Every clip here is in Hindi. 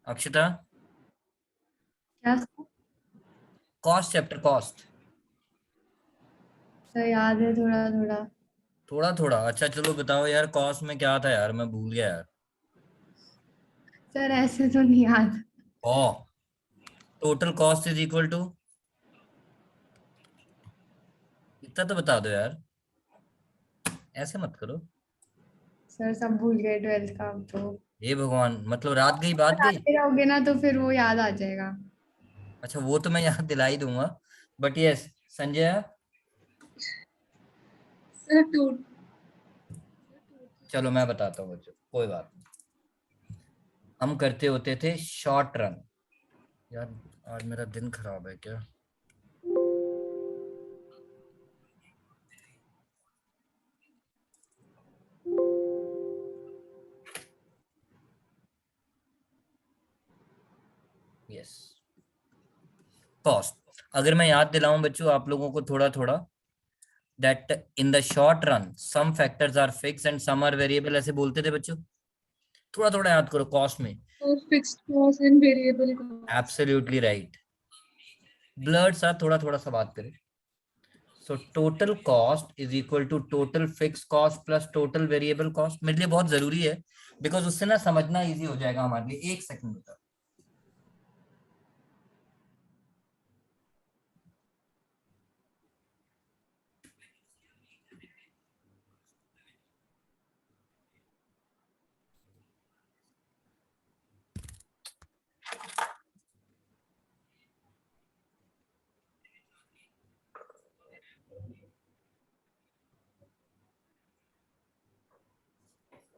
अक्षता, क्या कॉस्ट चैप्टर कॉस्ट। सर? याद है थोड़ा थोड़ा। थोड़ा थोड़ा, अच्छा चलो बताओ यार, कॉस्ट में क्या था यार, मैं भूल गया यार। सर ऐसे तो नहीं याद। ओ, total cost is equal to, इतना तो बता दो यार, ऐसे मत करो। सर सब भूल गए 12th का अब तो। हे भगवान, मतलब रात गई बात गई। बताते रहोगे ना तो फिर वो याद आ जाएगा। अच्छा वो तो मैं याद दिला ही दूंगा, बट यस। संजय, सर टू चलो मैं बताता हूँ बच्चों, कोई बात नहीं। हम करते होते थे शॉर्ट रन। यार आज मेरा दिन खराब है क्या? Yes, cost. अगर मैं याद दिलाऊं बच्चों आप लोगों को थोड़ा थोड़ा, that in the short run some factors are fix and some are variable, ऐसे बोलते थे बच्चों। थोड़ा थोड़ा याद करो कॉस्ट में। Fixed cost and variable cost. Absolutely right. ब्लड सा थोड़ा थोड़ा सा बात करें। So total cost is equal to total fix cost plus total variable cost. मेरे लिए बहुत जरूरी है, बिकॉज उससे ना समझना इजी हो जाएगा हमारे लिए। एक सेकंड बता।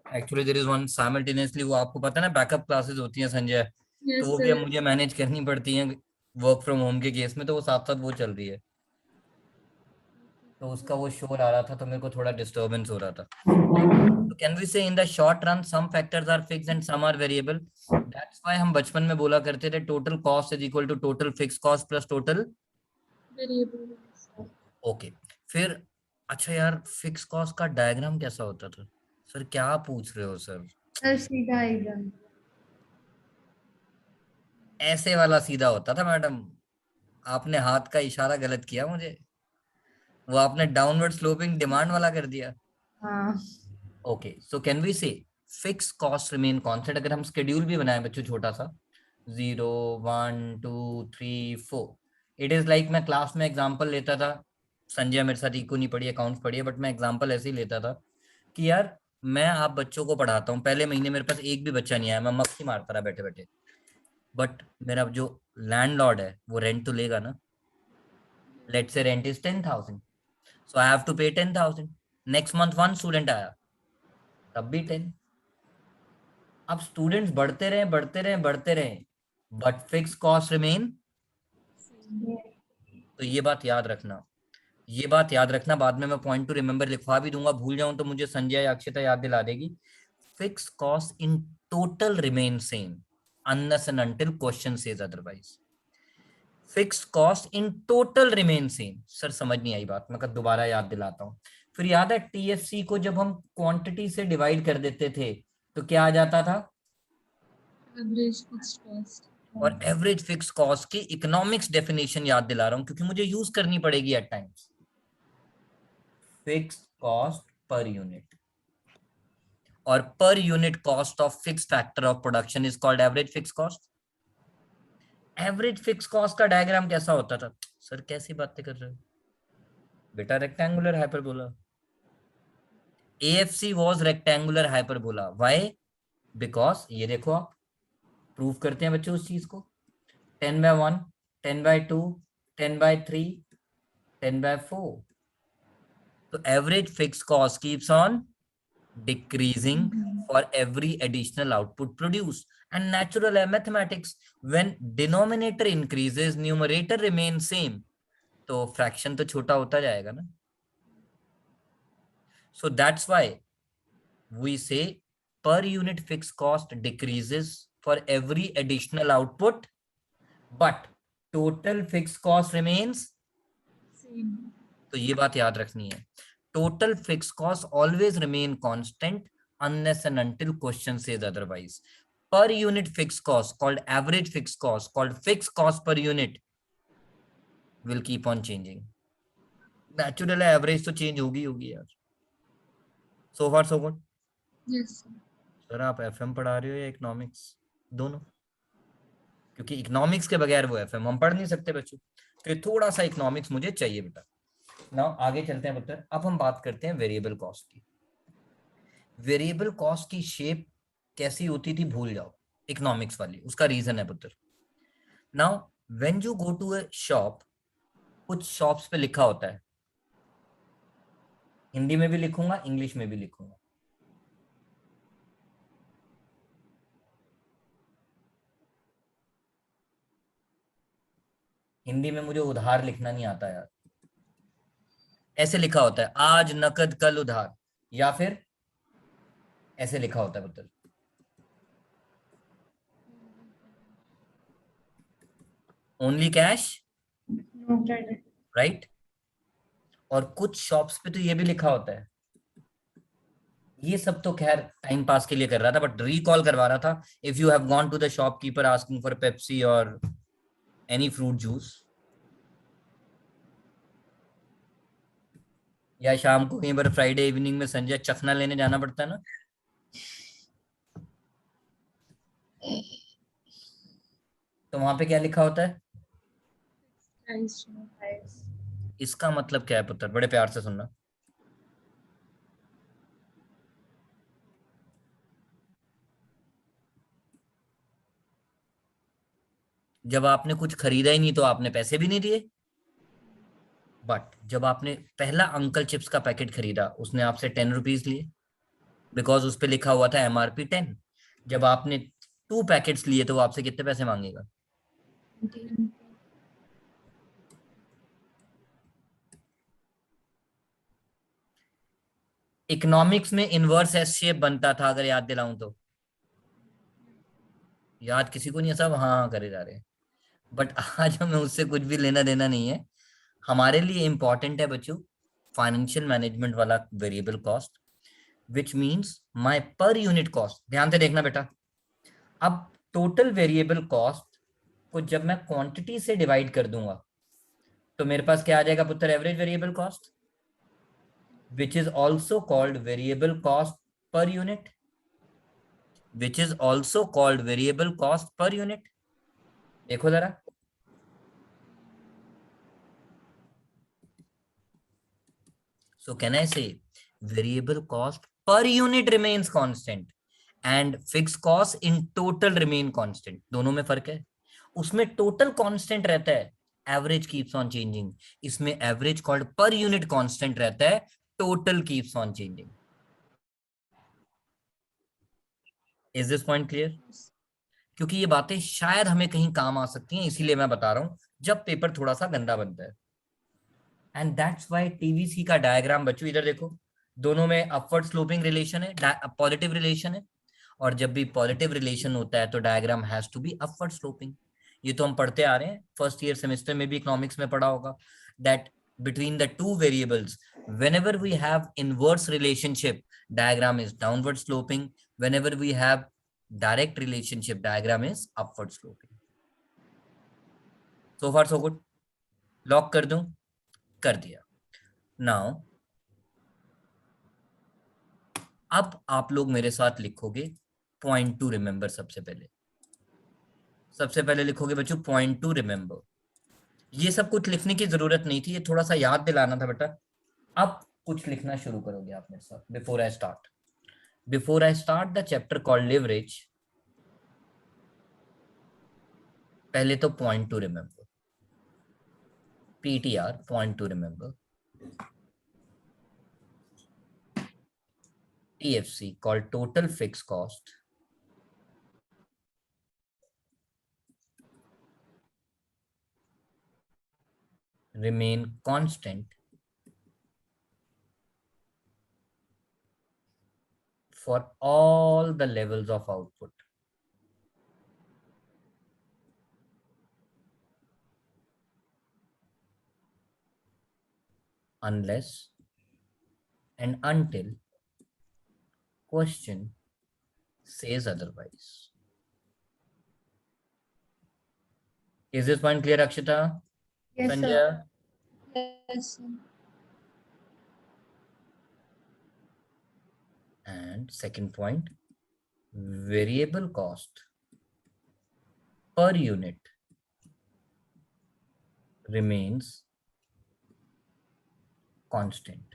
Actually there is one simultaneously, वो आपको पता है ना बैकअप क्लासेस होती हैं संजय, तो यस वो भी अब सर। मुझे मैनेज करनी पड़ती हैं वर्क फ्रॉम होम के केस में, तो वो साथ साथ वो चल रही है। तो उसका वो शोर आ रहा था तो मेरे को थोड़ा डिस्टरबेंस हो रहा था। तो can we say in the short run some factors are fix and some are variable. That's why हम बचपन में बोला करते थे total cost is equal to total fix cost plus total. Variable. Okay, फिर अच्छा यार, फिक्स कॉस्ट का डायग्राम कैसा होता था? सर क्या पूछ रहे हो सर? सर सीधा एकदम। ऐसे वाला सीधा होता था मैडम, आपने हाथ का इशारा गलत किया मुझे, वो आपने डाउनवर्ड स्लोपिंग डिमांड वाला कर दिया। हाँ ओके, सो कैन वी से फिक्स कॉस्ट रिमेन कांस्टेंट। अगर हम शेड्यूल भी बनाए बच्चों छोटा सा, 0 1 2 3 4, इट इज लाइक मैं क्लास में एग्जांपल लेता था। संजय मेरे साथ इको नहीं पढ़ी, अकाउंट्स पढ़ी है, बट मैं एग्जांपल ऐसे ही लेता था कि यार मैं आप बच्चों को पढ़ाता हूँ, पहले महीने मेरे पास एक भी बच्चा नहीं आया, मैं मक्खी मारता रहा बैठे बैठे, बट मेरा जो लैंडलॉर्ड है वो रेंट तो लेगा ना। Let's say rent is 10,000, so I have to pay 10,000। Next month one student आया, तब भी 10। अब स्टूडेंट्स बढ़ते रहे बढ़ते रहे बढ़ते रहे, बट फिक्स कॉस्ट रिमेन। तो ये बात याद रखना, ये बात याद रखना। बाद में मैं पॉइंट टू रिमेंबर लिखवा भी दूंगा, भूल जाऊं तो मुझे संजय या अक्षता याद दिला देगी। Fix cost in total remain same unless and until question says otherwise. Fix cost in total remain same. Sir समझ नहीं आई बात, मैं दोबारा याद दिलाता हूँ। फिर याद है टीएफसी को जब हम क्वांटिटी से डिवाइड कर देते थे तो क्या आ जाता था? Average fixed cost. और एवरेज फिक्स कॉस्ट की इकोनॉमिक्स डेफिनेशन याद दिला रहा हूं क्योंकि मुझे यूज करनी पड़ेगी at times. Fix cost per unit, और per unit cost of fix factor of production is called average fix cost. Average fix cost का डायग्राम कैसा होता था? सर कैसी बातें कर रहे हो बेटा, rectangular hyperbola. AFC was rectangular hyperbola, why? Because ये देखो, आप प्रूव करते हैं बच्चों उस चीज को। 10/1, 10/2, 10/3, 10/4। तो average fixed cost keeps on decreasing for every additional output produced. And natural mathematics, when denominator increases, numerator remains same. तो fraction तो छोटा होता जाएगा ना. So that's why we say per unit fixed cost decreases for every additional output, but total fixed cost remains. तो ये बात याद रखनी है, total fix cost always remain constant unless and until question says otherwise. per unit fixed cost called average fixed cost called fixed cost per unit will keep on changing. Natural average तो change होगी यार. So far so good. Yes, sir. Sir आप एफएम पढ़ा रहे हो या इकोनॉमिक्स? दोनों, क्योंकि इकोनॉमिक्स के बगैर वो एफएम हम पढ़ नहीं सकते बच्चों. तो ये थोड़ा सा इकोनॉमिक्स मुझे चाहिए बेटा. ना आगे चलते हैं पुत्र. अब हम बात करते हैं वेरिएबल कॉस्ट की. वेरिएबल कॉस्ट की शेप कैसी होती थी भूल जाओ, इकोनॉमिक्स वाली. उसका रीजन है पुत्र. Now when you go to a shop, कुछ शॉप्स पे लिखा होता है, हिंदी में भी लिखूंगा इंग्लिश में भी लिखूंगा. हिंदी में मुझे उधार लिखना नहीं आता यार. ऐसे लिखा होता है आज नकद कल उधार, या फिर ऐसे लिखा होता है पुत्र, only cash, No credit. Right. और कुछ शॉप्स पे तो ये भी लिखा होता है. ये सब तो खैर टाइम पास के लिए कर रहा था, बट रिकॉल करवा रहा था. If you have gone to the shopkeeper asking for Pepsi और एनी फ्रूट जूस, या शाम को कहीं पर फ्राइडे इवनिंग में संजय चखना लेने जाना पड़ता है ना, तो वहां पे क्या लिखा होता है? Price, sir. Price. इसका मतलब क्या है पुत्र, बड़े प्यार से सुनना. जब आपने कुछ खरीदा ही नहीं तो आपने पैसे भी नहीं दिए. बट जब आपने पहला अंकल चिप्स का पैकेट खरीदा, उसने आपसे 10 रुपीज लिए, बिकॉज उस पर लिखा हुआ था एमआरपी 10. जब आपने 2 पैकेट्स लिए तो वो आपसे कितने पैसे मांगेगा? 20. इकोनॉमिक्स में इनवर्स एस शेप बनता था, अगर याद दिलाऊं तो. याद किसी को नहीं है, सब हाँ हाँ करे जा रहे हैं. बट आज हमें उससे कुछ भी लेना देना नहीं है. हमारे लिए इंपॉर्टेंट है बच्चों फाइनेंशियल मैनेजमेंट वाला variable cost, which means my पर यूनिट कॉस्ट. ध्यान से देखना बेटा. अब टोटल वेरिएबल कॉस्ट को जब मैं क्वांटिटी से डिवाइड कर दूंगा तो मेरे पास क्या आ जाएगा पुत्र? Average variable cost, which is also called variable cost per unit, which is also called variable cost per unit. देखो जरा. So can I say variable cost per unit remains constant and fixed cost in total remain constant. दोनों में फर्क है. उसमें टोटल कांस्टेंट रहता है, एवरेज कीप्स ऑन चेंजिंग. इसमें average called per unit constant रहता है, total keeps on changing. Is this point clear? क्योंकि ये बातें शायद हमें कहीं काम आ सकती हैं, इसीलिए मैं बता रहा हूं जब पेपर थोड़ा सा गंदा बनता है. एंड दैट्स व्हाई टीवीसी का डायग्राम बच्चों इधर देखो, दोनों में अपवर्ड स्लोपिंग रिलेशन है, पॉजिटिव रिलेशन है. और जब भी पॉजिटिव रिलेशन होता है तो diagram has to be upward sloping. ये तो हम पढ़ते आ रहे हैं, फर्स्ट ईयर सेमेस्टर में भी इकोनॉमिक्स में पढ़ा होगा, that between the two variables whenever we have inverse relationship, diagram is downward sloping. Whenever we have direct relationship, diagram is upward sloping. So far so good. Lock कर दूं? कर दिया. नाउ अब आप लोग मेरे साथ लिखोगे पॉइंट टू रिमेंबर. सबसे पहले लिखोगे बच्चों पॉइंट टू रिमेंबर. ये सब कुछ लिखने की जरूरत नहीं थी, ये थोड़ा सा याद दिलाना था बेटा. अब कुछ लिखना शुरू करोगे आप मेरे साथ. Before I start the chapter called leverage, पहले तो point two remember, PTR, point two remember. TFC called total fixed cost, remain constant for all the levels of output unless and until question says otherwise. Is this point clear, Akshita? Yes, Sanjay? sir. Yes, sir. And second point, variable cost per unit remains constant.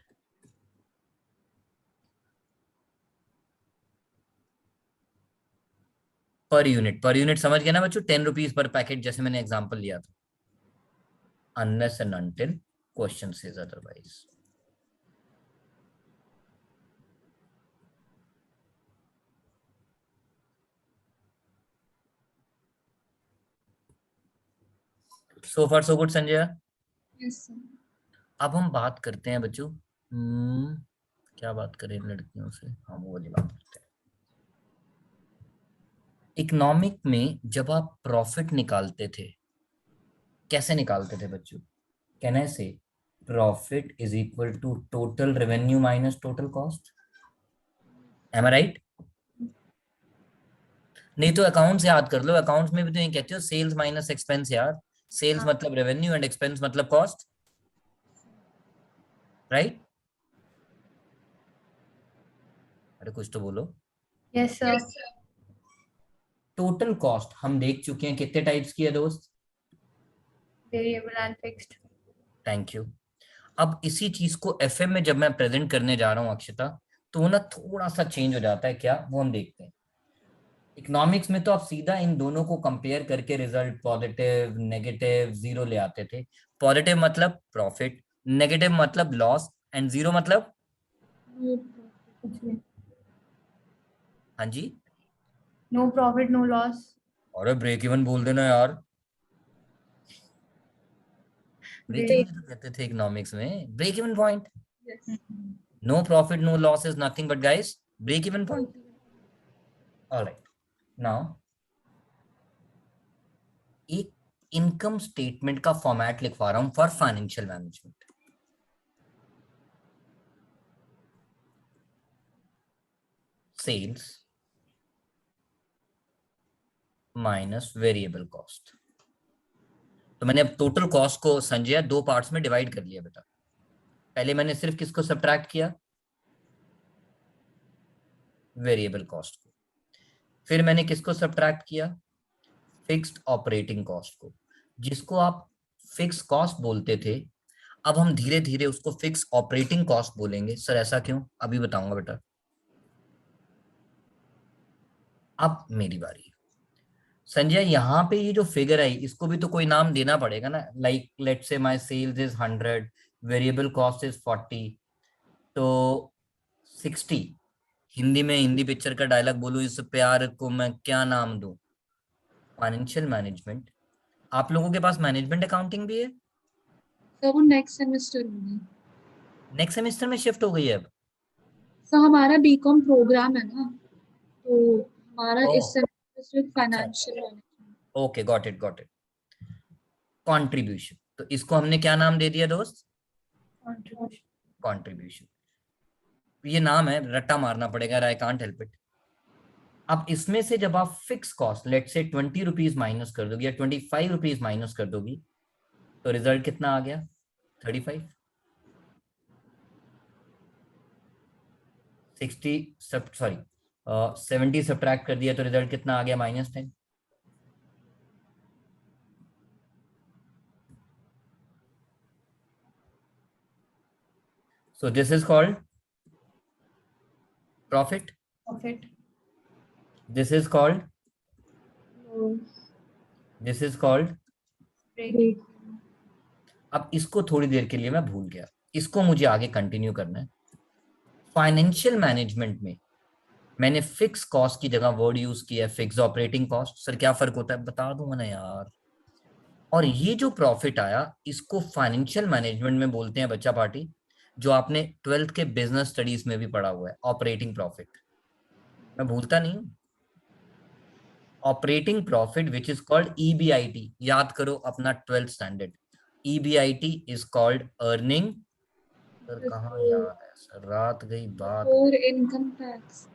Per unit समझ गया ना बच्चों? 10 रुपीज पर पैकेट, जैसे मैंने एग्जांपल लिया था. Unless and until question says otherwise. So far so good, Sanjay. Yes, sir. अब हम बात करते हैं बच्चों, क्या बात करें लड़कियों से? हाँ, वो वाली बात करते हैं. इकोनॉमिक में जब आप प्रॉफिट निकालते थे, कैसे निकालते थे बच्चों? Can I say profit is equal to total revenue minus total cost? Am I right? नहीं तो अकाउंट्स याद कर लो, अकाउंट्स में भी तो ये कहते हो सेल्स माइनस एक्सपेंस यार. सेल्स हाँ. मतलब रेवेन्यू एंड एक्सपेंस मतलब कॉस्ट, राइट? अरे कुछ तो बोलो. Yes, sir. Yes, sir. Total cost हम देख चुके हैं कितने टाइप्स की है दोस्त? Variable and fixed. Thank you. अब इसी चीज को एफएम में जब मैं प्रेजेंट करने जा रहा हूँ अक्षता, तो वो ना थोड़ा सा चेंज हो जाता है. क्या वो हम देखते हैं. इकोनॉमिक्स में तो आप सीधा इन दोनों को कंपेयर करके रिजल्ट पॉजिटिव नेगेटिव जीरो ले आते थे. पॉजिटिव मतलब प्रॉफिट, नेगेटिव मतलब लॉस, एंड जीरो मतलब? No कुछ नहीं. हाँ जी. No profit, no loss. और ब्रेक इवन बोल देना यार. Break Very. इवन तो कहते थे इकोनॉमिक्स में, break even point. Yes. No profit no loss is nothing but guys break even point. Alright. Now एक इनकम स्टेटमेंट का फॉर्मेट लिखवा रहा हूं for financial management. Sales minus variable cost. तो मैंने अब टोटल कॉस्ट को संजय दो पार्ट्स में डिवाइड कर लिया बेटा. पहले मैंने सिर्फ किसको सब्ट्रैक्ट किया? वेरिएबल कॉस्ट को. फिर मैंने किसको सब्ट्रैक्ट किया? फिक्स्ड ऑपरेटिंग कॉस्ट को, जिसको आप फिक्स कॉस्ट बोलते थे. अब हम धीरे धीरे उसको फिक्स ऑपरेटिंग कॉस्ट बोलेंगे. सर ऐसा क्यों? अभी बताऊंगा बेटा. अब मेरी बारी. संजय यहाँ पे ये जो फिगर आई इसको भी तो कोई नाम देना पड़ेगा ना. Like let's say my sales is 100, variable cost is 40, तो 60. हिंदी में हिंदी पिक्चर का डायलॉग बोलूं, इस प्यार को मैं क्या नाम दूं? Financial management. आप लोगों के पास मैनेजमेंट अकाउंटिंग भी है? सर वो नेक्स्ट सेमेस्टर होगी. नेक्स्ट सेमेस्टर में शिफ्ट हो गई है अब? सर हमारा बीकॉम प्रोग्राम है ना, तो हमारा ओह, इस सेमेस्टर सिर्फ अच्छा. Financial management. Okay, got it got it. Contribution, तो इसको हमने क्या नाम दे दिया दोस्त? Contribution. कॉन्ट्रीब्यूशन. ये नाम है, रट्टा मारना पड़ेगा, आई कांट हेल्प इट. अब इसमें से जब आप फिक्स कॉस्ट लेट से 20 रुपीज माइनस कर दोगी या 25 रुपीज माइनस कर दोगी, तो रिजल्ट कितना आ गया? 35. 60 सब सॉरी 70 सब्ट्रैक्ट कर दिया तो रिजल्ट कितना आ गया? -10. So this is called profit. Profit. This is called. No. This is called. Break. अब इसको थोड़ी देर के लिए मैं भूल गया, इसको मुझे आगे कंटिन्यू करना है. फाइनेंशियल मैनेजमेंट में मैंने फिक्स कॉस्ट की जगह वर्ड यूज किया है फिक्स ऑपरेटिंग कॉस्ट. सर क्या फर्क होता है? बता दूंगा ना यार. और ये जो प्रॉफिट आया इसको फाइनेंशियल मैनेजमेंट में बोलते हैं बच्चा पार्टी, जो आपने 12th के बिजनेस स्टडीज में भी पढ़ा हुआ है, ऑपरेटिंग प्रॉफिट. मैं भूलता नहीं हूं. Operating profit which is called EBIT. याद करो अपना 12th standard. EBIT is called earning. Sir कहाँ याद है सर, रात गई बात. Before income tax.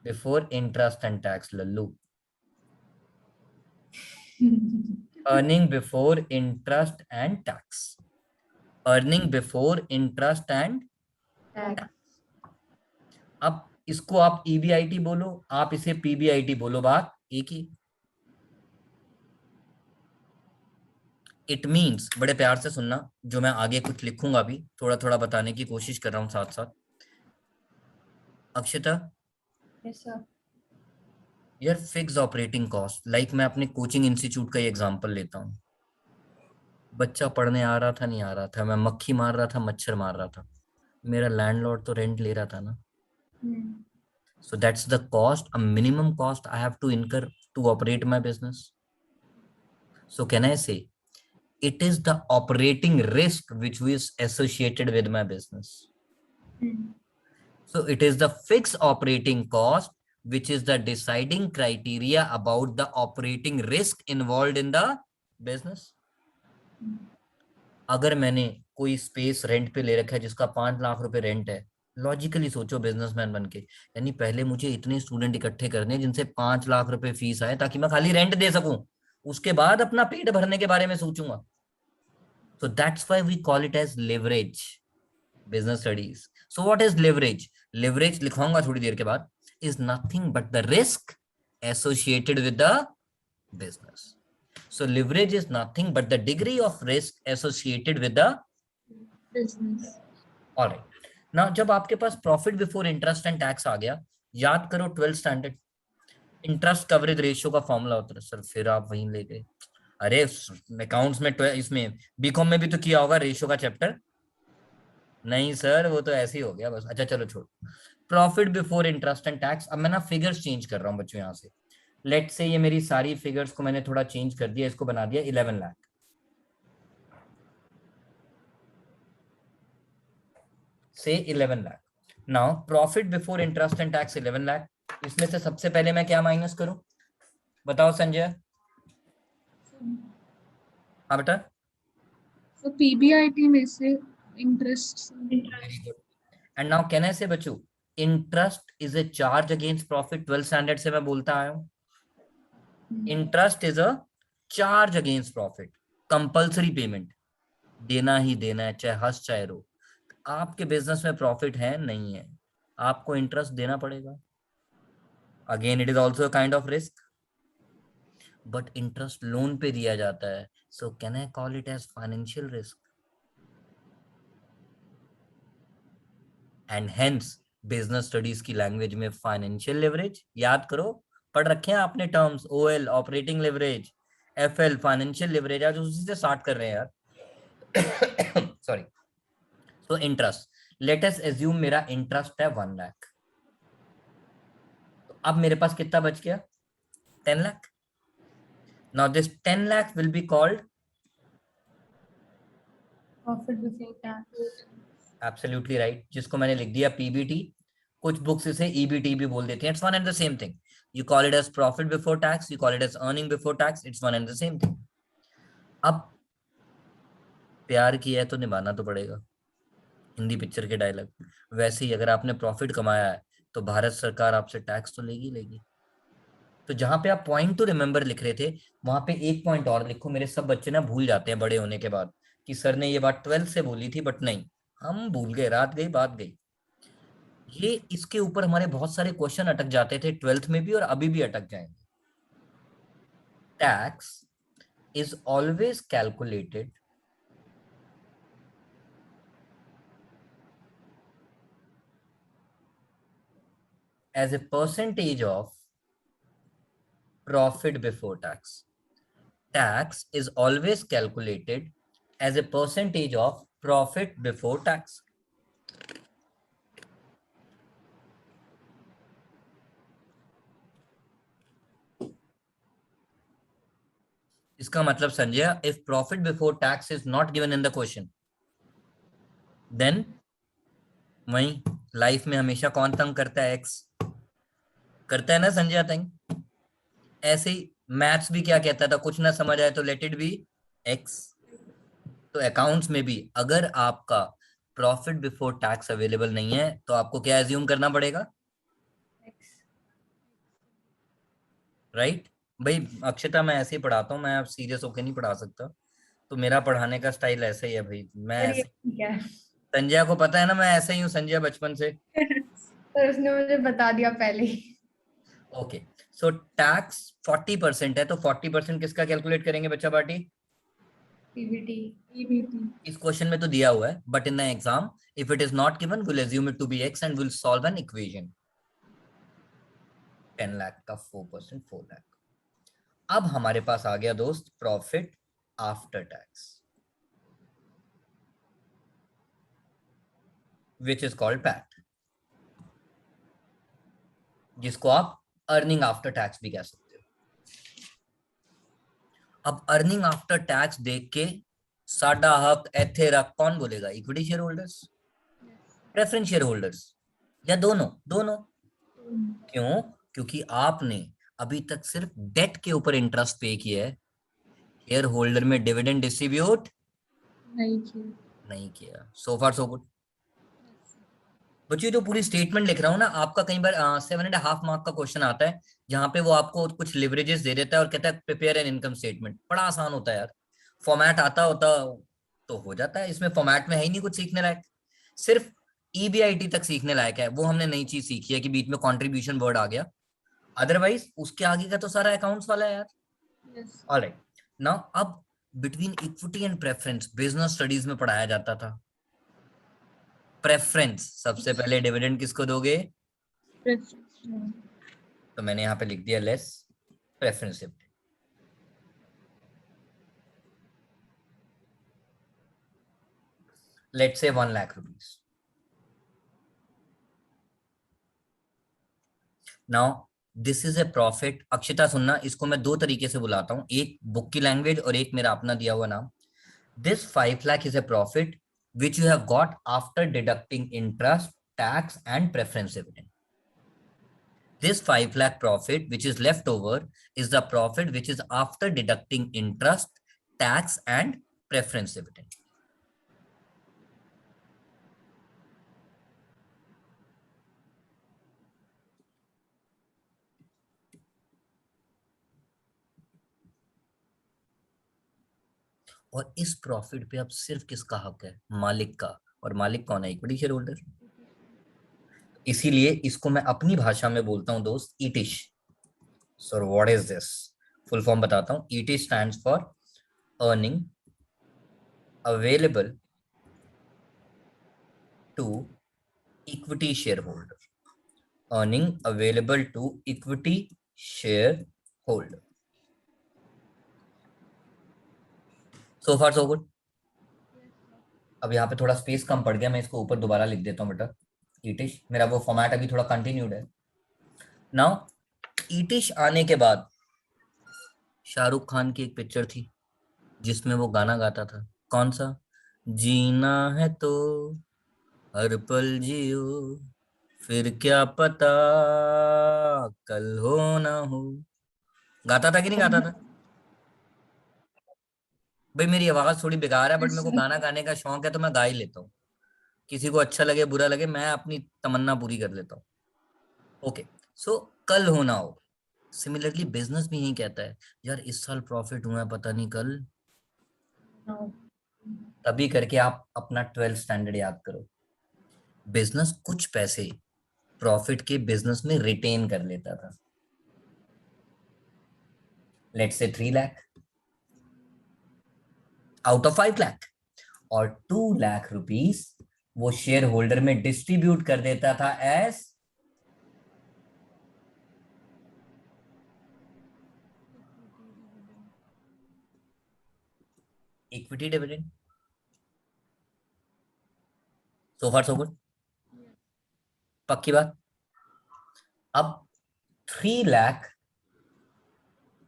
Before interest and tax Lallu. Earning before interest and tax, earning before interest and. Tax. अब इसको आप ईबीआईटी बोलो, आप इसे पीबीआईटी बोलो, बात एक ही। इट मीन्स, बड़े प्यार से सुनना, जो मैं आगे कुछ लिखूंगा अभी, थोड़ा थोड़ा बताने की कोशिश कर रहा हूं साथ साथ। Akshita, Yes, sir. यार फिक्स ऑपरेटिंग कॉस्ट, लाइक मैं अपने कोचिंग इंस्टीट्यूट का ही एग्जांपल लेता हूँ। बच्चा पढ़ने आ रहा था नहीं आ रहा था, मैं मक्खी मार रहा था मच्छर मार रहा था, मेरा लैंडलॉर्ड तो रेंट ले रहा था ना। Hmm. So that's the cost, a minimum cost I have to incur to operate my business. So can I say it is the operating risk which is associated with my business. Hmm. So it is the fixed operating cost which is the deciding criteria about the operating risk involved in the business. अगर मैंने कोई स्पेस रेंट पे ले रखा है जिसका 5 लाख रुपए रेंट है, लॉजिकली सोचो बिजनेसमैन बन के, यानी पहले मुझे इतने स्टूडेंट इकट्ठे करने जिनसे 5 लाख रुपए फीस आए ताकि मैं खाली रेंट दे सकूं, उसके बाद अपना पेट भरने के बारे में सोचूंगा। So that's why we call it as leverage, business studies. So what is leverage? Leverage लिखवाऊंगा थोड़ी देर के बाद, is nothing but the risk associated with the business. So leverage is nothing but the degree of risk associated with the business. Alright. Now जब आपके पास profit before interest and tax आ गया, याद करो 12th standard interest coverage ratio का फॉर्मूला होता है। सर फिर आप वहीं ले गए, अरे अकाउंट्स में इसमें बीकॉम में भी तो किया होगा रेशियो का चैप्टर। नहीं सर वो तो ऐसे ही हो गया बस, अच्छा चलो छोड़। Profit before interest and tax, अब मैं ना फिगर्स चेंज कर रहा हूँ बच्चों यहाँ से। लेट से ये मेरी सारी फिगर्स को मैंने थोड़ा चेंज कर दिया, इसको बना दिया 11 लाख से 11 lakh. Now profit before interest and tax 11 lakh, इसमें से सबसे पहले मैं क्या माइनस करूं, बताओ संजय। हाँ बेटा। So PBIT में से interest. Very good. And now can I से बच्चों, interest is a charge against profit, 12th standard से मैं बोलता आया हूं। Interest is a charge against profit, compulsory payment, देना ही देना है चाहे हंस चाहे रो। आपके बिजनेस में प्रॉफिट है नहीं है, आपको इंटरेस्ट देना पड़ेगा। Again it is also kind of risk, but interest loan पे दिया जाता है, so can I call it as financial risk, and hence business studies की लैंग्वेज में फाइनेंशियल लेवरेज, याद करो पढ़ रखे हैं आपने terms, OL operating leverage, FL financial leverage, आज उसी से स्टार्ट कर रहे हैं यार sorry. So interest, let us assume मेरा इंटरेस्ट है 1 लाख, तो अब मेरे पास कितना बच गया, 10 lakh. Now this 10 lakh will be called Profit before tax. absolutely right, जिसको मैंने लिख दिया पीबीटी, कुछ बुक्स इसे ईबीटी भी बोल देते हैं, it's one and the same thing. You call it as profit before tax, you call it as earning before tax, it's one and the same thing. अब प्यार किया है तो निभाना तो पड़ेगा, हिंदी पिक्चर के डायलॉग। वैसे ही अगर आपने प्रॉफिट कमाया है तो भारत सरकार आपसे टैक्स तो लेगी लेगी। तो जहां पे आप पॉइंट टू रिमेंबर लिख रहे थे, वहां पे एक पॉइंट और लिखो, मेरे सब बच्चे ना भूल जाते हैं बड़े होने के बाद कि सर ने ये बात 12th से बोली थी, बट नहीं, हम भूल गए, रात गई बात गई। ये इसके ऊपर हमारे बहुत सारे क्वेश्चन अटक जाते थे 12th में भी और अभी भी अटक जाएंगे। Tax is always calculated as a percentage of profit before tax. Tax is always calculated as a percentage of profit before tax. इसका मतलब Sanjay, if profit before tax is not given in the question, then वही लाइफ में हमेशा कौन तंग करता है, एक्स करता है ना संजय तंग। ऐसे ही मैथ्स भी क्या कहता था, कुछ ना समझ आए तो लेट इट बी एक्स। तो अकाउंट्स में भी अगर आपका प्रॉफिट बिफोर टैक्स अवेलेबल नहीं है तो आपको क्या एज्यूम करना पड़ेगा, X. राइट? भाई अक्षता मैं ऐसे ही पढ़ाता हूँ, मैं अब सीरियस होके नहीं पढ़ा सकता, तो मेरा पढ़ाने का स्टाइल ऐसे ही है भाई, मैं चलिए ऐसे। ठीक है। संजय को पता है ना मैं ऐसे ही हूँ संजय, बचपन से। पर उसने मुझे बता दिया पहले ही। ओके, सो टैक्स 40% है, तो 40% किसका कैलकुलेट करेंगे बच्चा पार्टी? पीबीटी। EBT। इस क्वेश्चन में तो दिया हुआ है, but in the exam if it is not given will assume it to be X and will solve an equation. 10 lakh का 4%, 4 लाख। अब हमारे पास आ गया दोस्त profit after tax, which is called PAT, जिसको आप अर्निंग आफ्टर टैक्स भी कह सकते हो। अब अर्निंग आफ्टर टैक्स देख के साडा हक एथे रख कौन बोलेगा? Equity share holders, preference share holders, या दोनों? दोनों। क्यों? क्योंकि आपने अभी तक सिर्फ डेट के ऊपर इंटरेस्ट पे किया है, शेयर होल्डर में डिविडेंड डिस्ट्रीब्यूट नहीं किया। नहीं किया। सो फार सो गुड। बच्चों ये तो पूरी स्टेटमेंट लिख रहा हूँ ना, आपका कई बार 7.5 मार्क का क्वेश्चन आता है जहां पे वो आपको कुछ लिवरेजेस दे देता है और कहता है प्रिपेयर एन इनकम स्टेटमेंट। बड़ा आसान होता है यार, फॉर्मेट आता होता तो हो जाता है। इसमें फॉर्मेट में है ही नहीं कुछ सीखने लायक, सिर्फ ईबीआईटी तक सीखने लायक है, वो हमने नई चीज सीखी है कि बीच में कंट्रीब्यूशन वर्ड आ गया, अदरवाइज उसके आगे का तो सारा अकाउंट्स वाला है यार। Yes। ऑलराइट, नाउ अब between equity and preference business studies में पढ़ाया जाता था। प्रेफरेंस, सबसे पहले डिविडेंड किसको दोगे? Preference। तो मैंने यहाँ पे लिख दिया less preference dividend. Let's say 1 lakh rupees. Now this is a profit. Akshita सुनना, इसको मैं दो तरीके से बुलाता हूँ, एक बुक की लैंग्वेज और एक मेरा अपना दिया हुआ नाम। This 5 lakh is a profit which you have got after deducting interest, tax and preference dividend. This 5 lakh profit which is left over is the profit which is after deducting interest, tax and preference dividend. और इस प्रॉफिट पे अब सिर्फ किसका हक है? मालिक का। और मालिक कौन है? Equity share holder. इसीलिए इसको मैं अपनी भाषा में बोलता हूं दोस्त, EATESH. So what is this? Full form बताता हूं। EATESH stands for earning available to equity share holder. Earning available to equity share holder. So far so good. अब यहाँ पे थोड़ा स्पेस कम पड़ गया, मैं इसको ऊपर दोबारा लिख देता हूँ बेटा। ईटिश, मेरा वो फॉर्मेट अभी थोड़ा कंटिन्यूड है। नाउ ईटिश आने के बाद शाहरुख खान की एक पिक्चर थी जिसमें वो गाना गाता था, कौन सा? जीना है तो हर पल जियो, फिर क्या पता कल हो ना हो। गाता था कि नहीं गाता था? भाई मेरी आवाज थोड़ी बेकार है, बट मेरे को गाना गाने का शौक है तो मैं गा ही लेता हूँ। किसी को अच्छा लगे बुरा लगे, मैं अपनी तमन्ना पूरी कर लेता हूँ। ओके, सो कल हो ना हो। सिमिलरली बिजनेस भी यही कहता है, यार इस साल प्रॉफिट हुआ है, पता नहीं कल। तभी करके आप अपना 12th स्टैंडर्ड याद करो। बिजनेस कुछ पैसे प्रॉफिट के बिजनेस में रिटेन कर लेता था, let's say 3 lakh out of 5 lakh, और 2 लाख रुपीस वो शेयर होल्डर में डिस्ट्रीब्यूट कर देता था एज इक्विटी डिविडेंड। सो फार सो गुड। पक्की बात। अब 3 लाख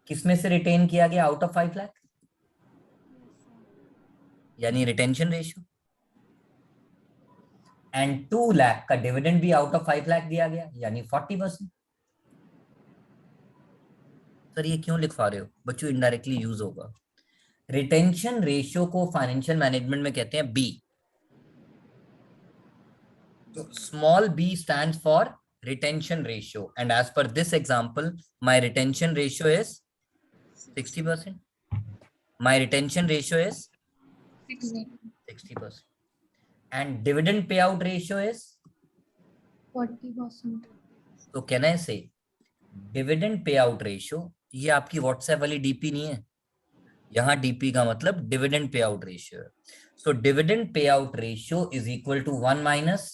किसमें से रिटेन किया गया आउट ऑफ 5 लाख? यानी रिटेंशन रेशियो। एंड 2 लाख का डिविडेंड भी आउट ऑफ 5 लाख दिया गया, यानी 40%। सर ये क्यों लिखवा रहे हो बच्चों? इनडायरेक्टली यूज होगा। रिटेंशन रेशियो को फाइनेंशियल मैनेजमेंट में कहते हैं B. Small b stands for retention ratio, and as per this example my retention ratio is 60%. My retention ratio is 60. 60%. And dividend payout ratio is? 40%. तो can I say dividend payout ratio, ये आपकी व्हाट्सएप वाली डीपी नहीं है, यहाँ डीपी का मतलब डिविडेंड पे आउट रेशियो है. So dividend pay out ratio is equal to 1 minus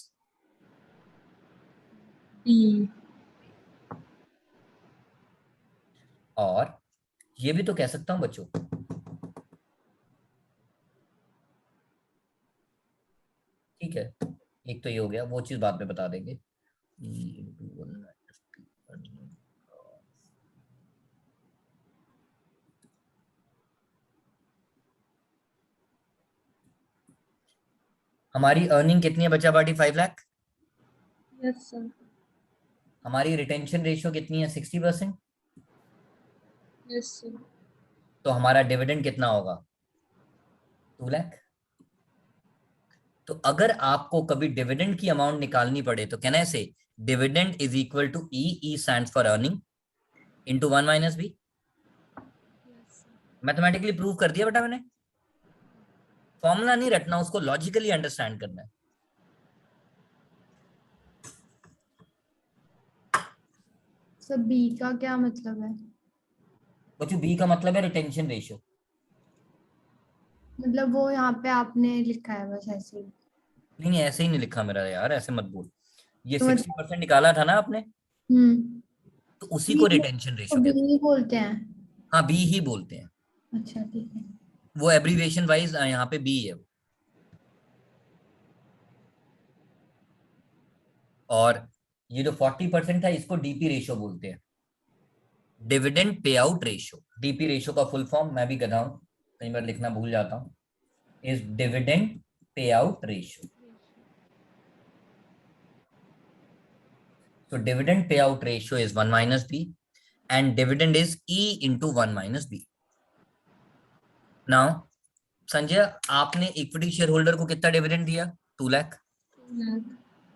B. और ये भी तो कह सकता हूं बच्चों, ठीक है, एक तो ये हो गया, वो चीज बाद में बता देंगे. हमारी अर्निंग कितनी है बच्चा पार्टी? 5 लाख. Yes, sir. हमारी रिटेंशन रेशियो कितनी है? 60%. Yes, sir. तो हमारा डिविडेंड कितना होगा? 2 लाख. तो अगर आपको कभी डिविडेंड की अमाउंट निकालनी पड़े तो can I say dividend is equal to E stands for earning into 1 minus B. Yes, sir. Mathematically prove कर दिया बेटा मैंने. फॉर्मूला नहीं रटना, उसको लॉजिकली अंडरस्टैंड करना है. सर बी का क्या मतलब है? बच्चों बी का मतलब है रिटेंशन रेशियो. मतलब वो यहाँ पे आपने लिखा है बस ऐसे ही? नहीं ऐसे ही नहीं लिखा मेरा यार, ऐसे मत बोल. ये तो 60% निकाला था ना आपने, हम्म, तो उसी बी को रिटेंशन रेशियो कहते हैं. बी बोलते हैं? हाँ बी ही बोलते हैं. अच्छा ठीक है. वो एब्रीविएशन वाइज यहाँ पे बी है. और ये जो 40% है इसको डीपी रेशियो बोलते हैं, dividend pay out ratio. DP ratio का फुल फॉर्म मैं भी कर रहा हूँ, कई बार लिखना भूल जाता हूँ, is dividend pay out ratio. So dividend payout ratio is 1 minus B and dividend is E into 1 minus B. Now, Sanjay आपने इक्विटी शेयर होल्डर को कितना डिविडेंड दिया? 2 lakh. 2 lakh.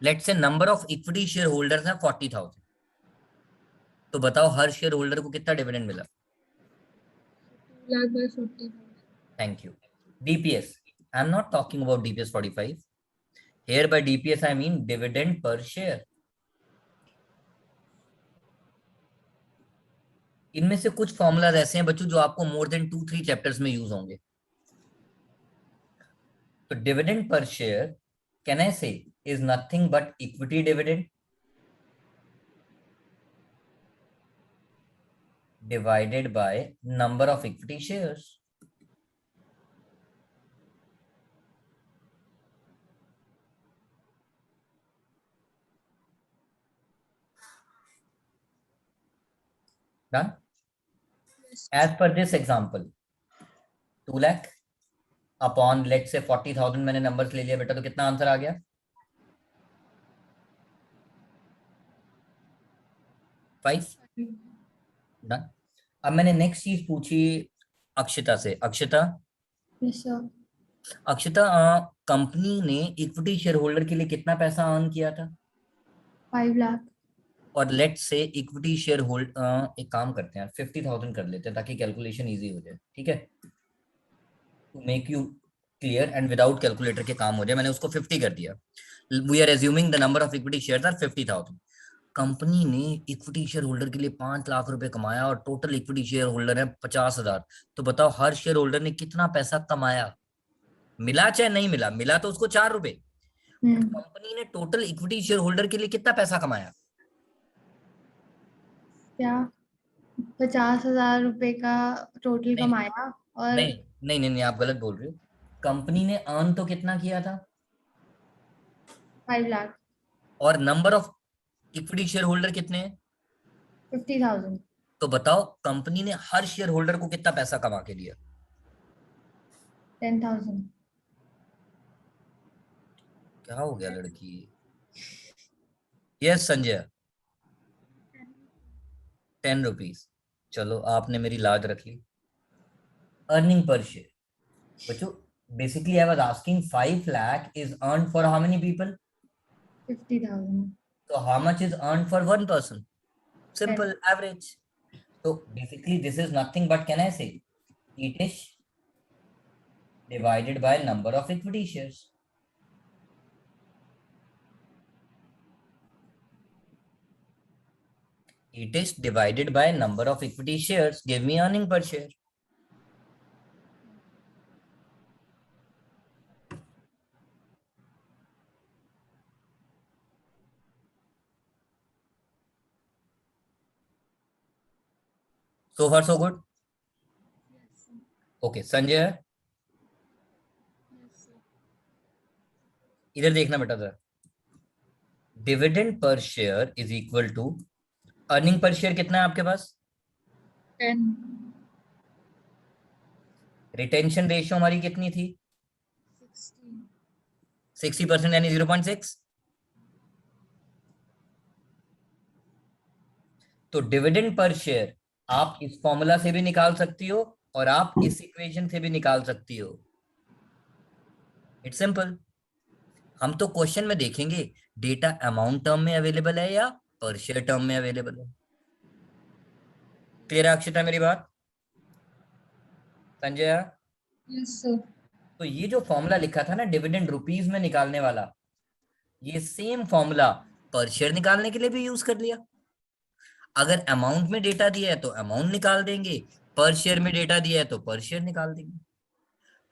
Let's say number of equity share holders हैं 40,000. तो बताओ हर शेयर होल्डर को कितना डिविडेंड मिला? 2 lakh by 40. Thank you. DPS, I am not talking about DPS 45. Here by DPS I mean dividend per share. इनमें से कुछ फॉर्मूलाज ऐसे हैं बच्चों जो आपको मोर देन 2-3 चैप्टर्स में यूज होंगे. तो dividend per share can I say is nothing but equity dividend divided by number of equity shares. Done? Yes. As per this example, 2 lakh upon let's say 40,000 मैंने नंबर्स ले लिया बेटा, तो कितना आंसर आ गया? 5. Done. अब मैंने नेक्स्ट चीज पूछी अक्षिता से. Akshita, yes sir. Akshita company ने इक्विटी शेयर होल्डर के लिए कितना पैसा अर्न किया था? 5 लाख. और let's say equity share hold एक काम करते हैं 50,000 कर लेते हैं ताकि कैलकुलेशन इजी हो जाए. ठीक है, to make you clear and without calculator के काम हो जाए, मैंने उसको 50 कर दिया. We are assuming the number of equity shares are 50,000. Company ने इक्विटी शेयर होल्डर के लिए 5 लाख रुपए कमाया और टोटल इक्विटी शेयर होल्डर है 50,000. तो बताओ हर शेयर होल्डर ने कितना पैसा कमाया? मिला चाहे नहीं मिला, मिला तो उसको 4 रुपए. कंपनी ने टोटल इक्विटी शेयर होल्डर के लिए कितना पैसा कमाया? क्या 50,000 रुपए का टोटल नहीं कमाया? और नहीं नहीं नहीं, नहीं आप गलत बोल रहे हो. कंपनी ने अर्न तो कितना किया था? 5 लाख. और number of equity share holder कितने हैं? 50,000. तो बताओ कंपनी ने हर शेयर होल्डर को कितना पैसा कमा के दिया? 10,000. क्या हो गया लड़की? Yes Sanjay, 10 rupees. चलो आपने मेरी लाज रख ली. अर्निंग पर शेयर बच्चों, basically I was asking 5 lakh is earned for how many people? 50,000. So how much is earned for one person? Simple, average. So basically this is nothing but, can I say, ETISH divided by number of equity shares. ETISH divided by number of equity shares give me earning per share. So far so good. Okay, Sanjay इधर देखना बेटा sir. Dividend per share is equal to earning per share कितना है आपके पास? 10. रिटेंशन रेशियो हमारी कितनी थी? 60% यानी 0.6. तो डिविडेंड पर शेयर आप इस फॉर्मूला से भी निकाल सकती हो और आप इस इक्वेशन से भी निकाल सकती हो. It's simple. हम तो क्वेश्चन में देखेंगे डेटा अमाउंट टर्म में अवेलेबल है या पर शेयर टर्म में अवेलेबल है. क्लियर है अक्षिता मेरी बात? संजय? Yes sir. तो ये जो फॉर्मूला लिखा था ना डिविडेंड रुपीस में निकालने वाला, ये सेम फॉर्मूला पर शेयर निकालने के लिए भी यूज कर लिया. अगर अमाउंट में डेटा दिया है तो अमाउंट निकाल देंगे, पर शेयर में डेटा दिया है तो पर शेयर निकाल देंगे.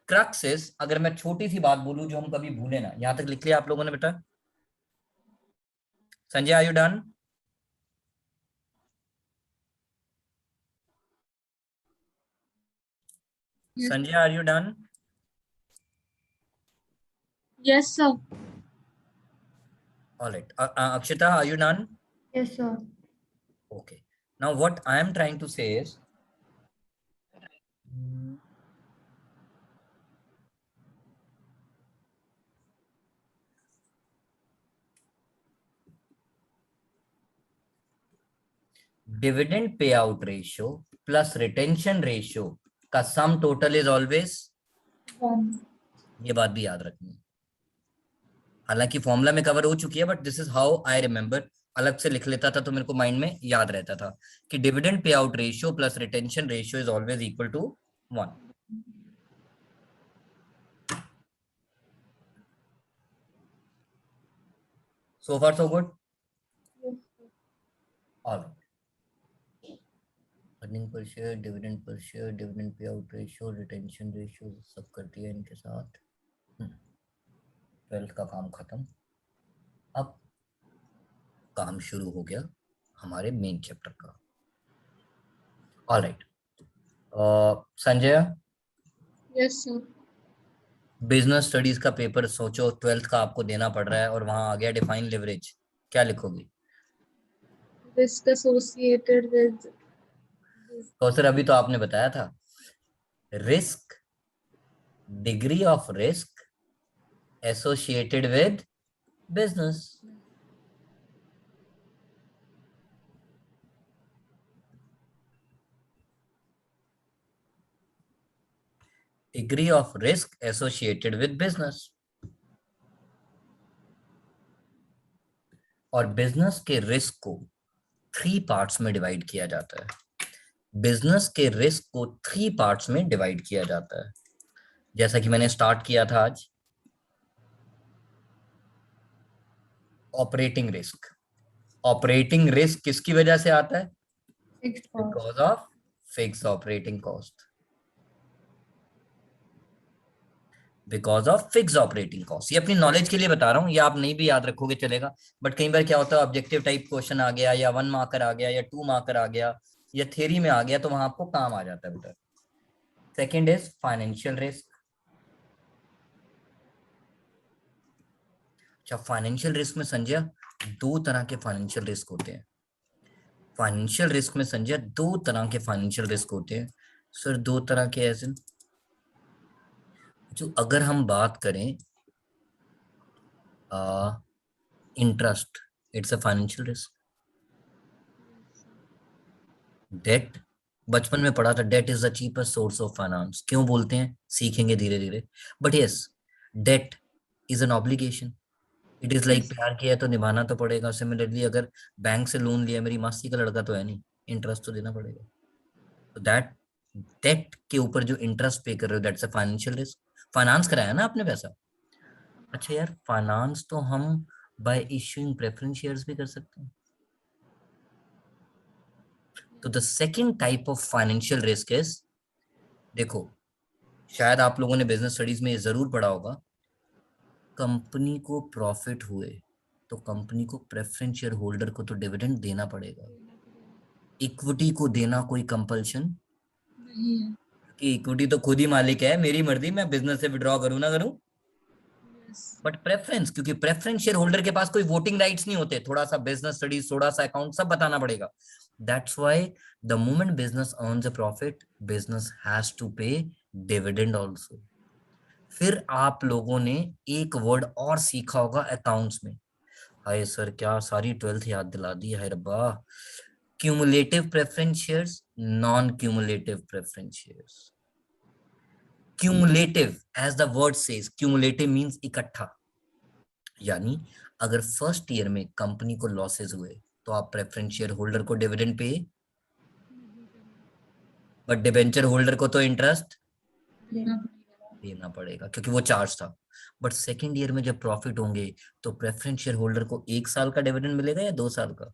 क्रक्सेस, अगर मैं छोटी सी बात बोलूं जो हम कभी भूले ना, यहां तक लिख लिया आप लोगों ने बेटा? Sanjay are you done? Sanjay are you done? Yes sir. All right. Akshita, are you done? Yes, sir. Okay. Now what I am trying to say is, dividend payout ratio plus retention ratio का sum total is always 1. ये बात भी याद रखनी है. हालांकि फॉर्मूला में कवर हो चुकी है, but this is how I remember. अलग से लिख लेता था तो मेरे को माइंड में याद रहता था कि dividend pay out ratio plus retention ratio is always equal to 1. So far so good. All right. Earning per share, dividend per share, dividend pay out ratio, retention ratio सब कर दिया इनके साथ. 12th का काम खत्म. अब काम शुरू हो गया हमारे मेन चैप्टर का. Alright. Sanjay? Yes sir. Business studies का पेपर सोचो 12th का आपको देना पड़ रहा है और वहां आ गया डिफाइन लिवरेज. क्या लिखोगी? Risk associated with. तो सर अभी तो आपने बताया था risk, degree of risk associated with business. Degree of risk associated with business. और बिजनेस के रिस्क को 3 पार्ट्स में डिवाइड किया जाता है. बिजनेस के रिस्क को 3 पार्ट्स में डिवाइड किया जाता है. जैसा कि मैंने स्टार्ट किया था आज, ऑपरेटिंग रिस्क. ऑपरेटिंग रिस्क किसकी वजह से आता है? Fixed cost. Because of fix operating cost. Because of fix operating cost. ये अपनी नॉलेज के लिए बता रहा हूँ, ये आप नहीं भी याद रखोगे चलेगा, बट कई बार क्या होता है ऑब्जेक्टिव टाइप क्वेश्चन आ गया या 1 मार्कर आ गया या 2 मार्कर आ गया या थ्योरी में आ गया तो वहां आपको काम आ जाता है बेटा. Second is financial risk. अच्छा, फाइनेंशियल रिस्क में संजय 2 तरह के फाइनेंशियल रिस्क होते हैं. फाइनेंशियल रिस्क में संजय 2 तरह के फाइनेंशियल रिस्क होते हैं. सर 2 तरह के ऐसे जो, अगर हम बात करें interest, it's a financial risk. Debt, बचपन में पढ़ा था debt is the cheapest source of finance. क्यों बोलते हैं सीखेंगे धीरे धीरे. But yes, debt is an obligation. It is like प्यार किया है तो निभाना तो पड़ेगा. सिमिलरली अगर बैंक से लोन लिया, मेरी मासी का लड़का तो है नहीं, इंटरेस्ट तो देना पड़ेगा. तो दैट डेट के ऊपर जो इंटरेस्ट पे कर रहे हो that's a financial risk. Finance कराया ना आपने पैसा। अच्छा यार, फाइनेंस तो हम बाय इश्यूइंग प्रेफरेंस शेयर्स भी कर सकते हैं। तो the second type of financial risk is, देखो शायद आप लोगों ने बिजनेस स्टडीज में ये जरूर पढ़ा होगा, कंपनी को प्रॉफिट हुए तो कंपनी को प्रेफरेंस शेयर होल्डर को तो डिविडेंड देना पड़ेगा। इक्विटी को देना कोई कंपल्शन नहीं है। कि इक्विटी तो खुद ही मालिक है, मेरी मर्जी, मैं बिजनेस से विड्रॉ करूं ना करूं। Yes. बट प्रेफरेंस, क्योंकि प्रेफरेंस शेयर होल्डर के पास कोई वोटिंग राइट्स नहीं होते, थोड़ा सा बिजनेस स्टडीज, थोड़ा सा अकाउंट सब बताना पड़ेगा। That's why the moment business earns a profit, business has to pay dividend also. फिर आप लोगों ने एक वर्ड और सीखा होगा अकाउंट्स में, हाय सर क्या सारी 12th याद दिला दी है रब्बा। Cumulative preference shares, non cumulative preference shares. Cumulative as the word says, cumulative means इकट्ठा, यानी अगर फर्स्ट ईयर में कंपनी को लॉसेस हुए तो आप प्रेफरेंस शेयर होल्डर को dividend pay, but debenture holder को तो इंटरेस्ट देना पड़ेगा। देना पड़ेगा क्योंकि वो चार्ज था। बट सेकेंड ईयर में जब प्रॉफिट होंगे तो प्रेफरेंस शेयर होल्डर को 1 साल का डिविडेंड मिलेगा या 2 साल का?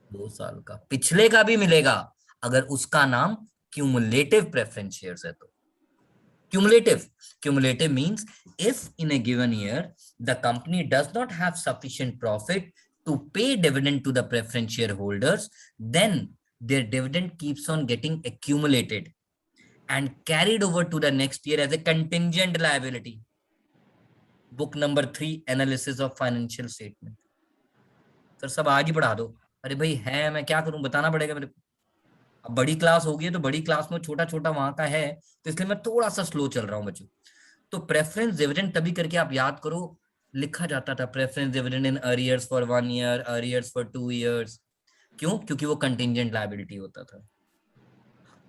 2 साल का, पिछले का भी मिलेगा अगर उसका नाम क्यूमुलेटिव प्रेफरेंस शेयर्स है तो। Cumulative means if in a given year the company does not have sufficient profit to pay dividend to the preference shareholders, then their dividend keeps on getting accumulated and carried over to the next year as a contingent liability. Book number 3, Analysis of Financial Statement. Sir सब आज ही पढ़ा दो। अरे भाई है, मैं क्या करूं, बताना पड़ेगा मेरे को। अब बड़ी क्लास होगी है तो बड़ी क्लास में छोटा छोटा वहां का है, तो इसलिए मैं थोड़ा सा स्लो चल रहा हूँ बच्चों। तो प्रेफरेंस डिविडेंड तभी करके आप याद करो, लिखा जाता था preference dividend in arrears for 1 year, arrears for 2 years. क्यों? क्योंकि वो कंटिंजेंट लायबिलिटी होता था।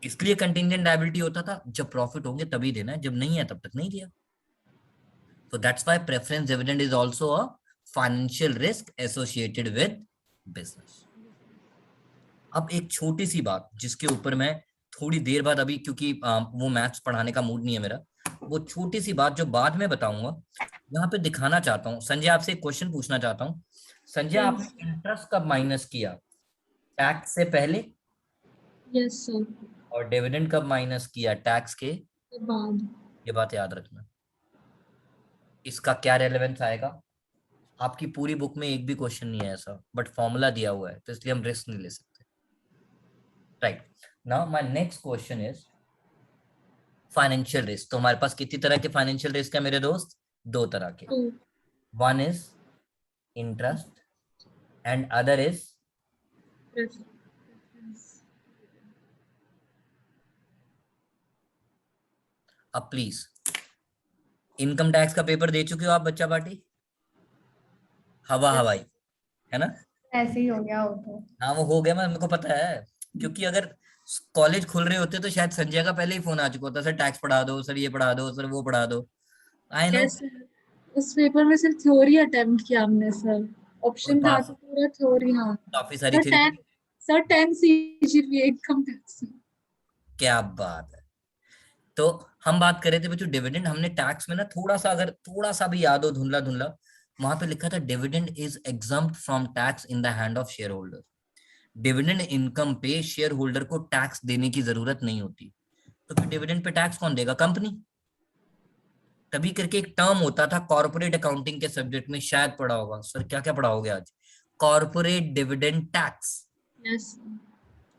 इसलिए कंटिंजेंट लायबिलिटी होता था, जब प्रॉफिट होंगे तभी देना है, जब नहीं है तब तक नहीं दिया। So that's why preference dividend is also a financial risk associated with business. अब एक छोटी सी बात जिसके ऊपर मैं थोड़ी देर बाद, अभी क्योंकि वो मैथ्स पढ़ाने का मूड नहीं है मेरा, वो छोटी सी बात जो बाद में बताऊंगा, यहाँ पे दिखाना चाहता हूँ। संजय आपसे एक क्वेश्चन पूछना चाहता हूँ। संजय Yes. आपने इंटरेस्ट कब माइनस किया? टैक्स से पहले? Yes sir. और डिविडेंड कब माइनस किया? टैक्स के के बाद। ये बात याद रखना। इसका क्या रेलेवेंस आएगा? आपकी पूरी बुक में एक भी क्वेश्चन नहीं है ऐसा, बट फॉर्मूला दिया हुआ है तो इसलिए हम रिस्क नहीं ले सकते। Right, now my next question is financial risk. तो हमारे पास कितनी तरह के फाइनेंशियल रिस्क है मेरे दोस्त? 2 तरह के। 2. One is interest and other is, Preference. अब प्लीज, इनकम टैक्स का पेपर दे चुके हो आप बच्चा पार्टी? हवा हवाई है ना? ऐसे ही हो गया हो तो। हाँ वो हो गया, मैं मेरे को पता है, क्योंकि अगर कॉलेज खुल रहे होते तो शायद संजय का पहले ही फोन आ चुका होता, सर टैक्स पढ़ा दो, सर ये पढ़ा दो, सर वो पढ़ा दो। I know. Yes sir. उस पेपर में सिर्फ थ्योरी अटेम्प्ट किया हमने सर। और ऑप्शन था पास तो पूरा थ्योरी। हाँ काफी सारी सर थी। 10, सर 10 CGPA इनकम टैक्स। क्या बात है। तो हम बात कर रहे थे बच्चों डिविडेंड, हमने टैक्स में ना थोड़ा सा, अगर थोड़ा सा भी याद हो धुंधला धुंधला, वहां पे लिखा था dividend is exempt from tax in the hand of share holder. Dividend income पे शेयर होल्डर को टैक्स देने की जरूरत नहीं होती। तो फिर डिविडेंड पे टैक्स कौन देगा? कंपनी। तभी करके एक टर्म होता था कॉर्पोरेट अकाउंटिंग के सब्जेक्ट में, शायद पढ़ा होगा। सर क्या क्या पढ़ाओगे आज? Corporate dividend tax. यस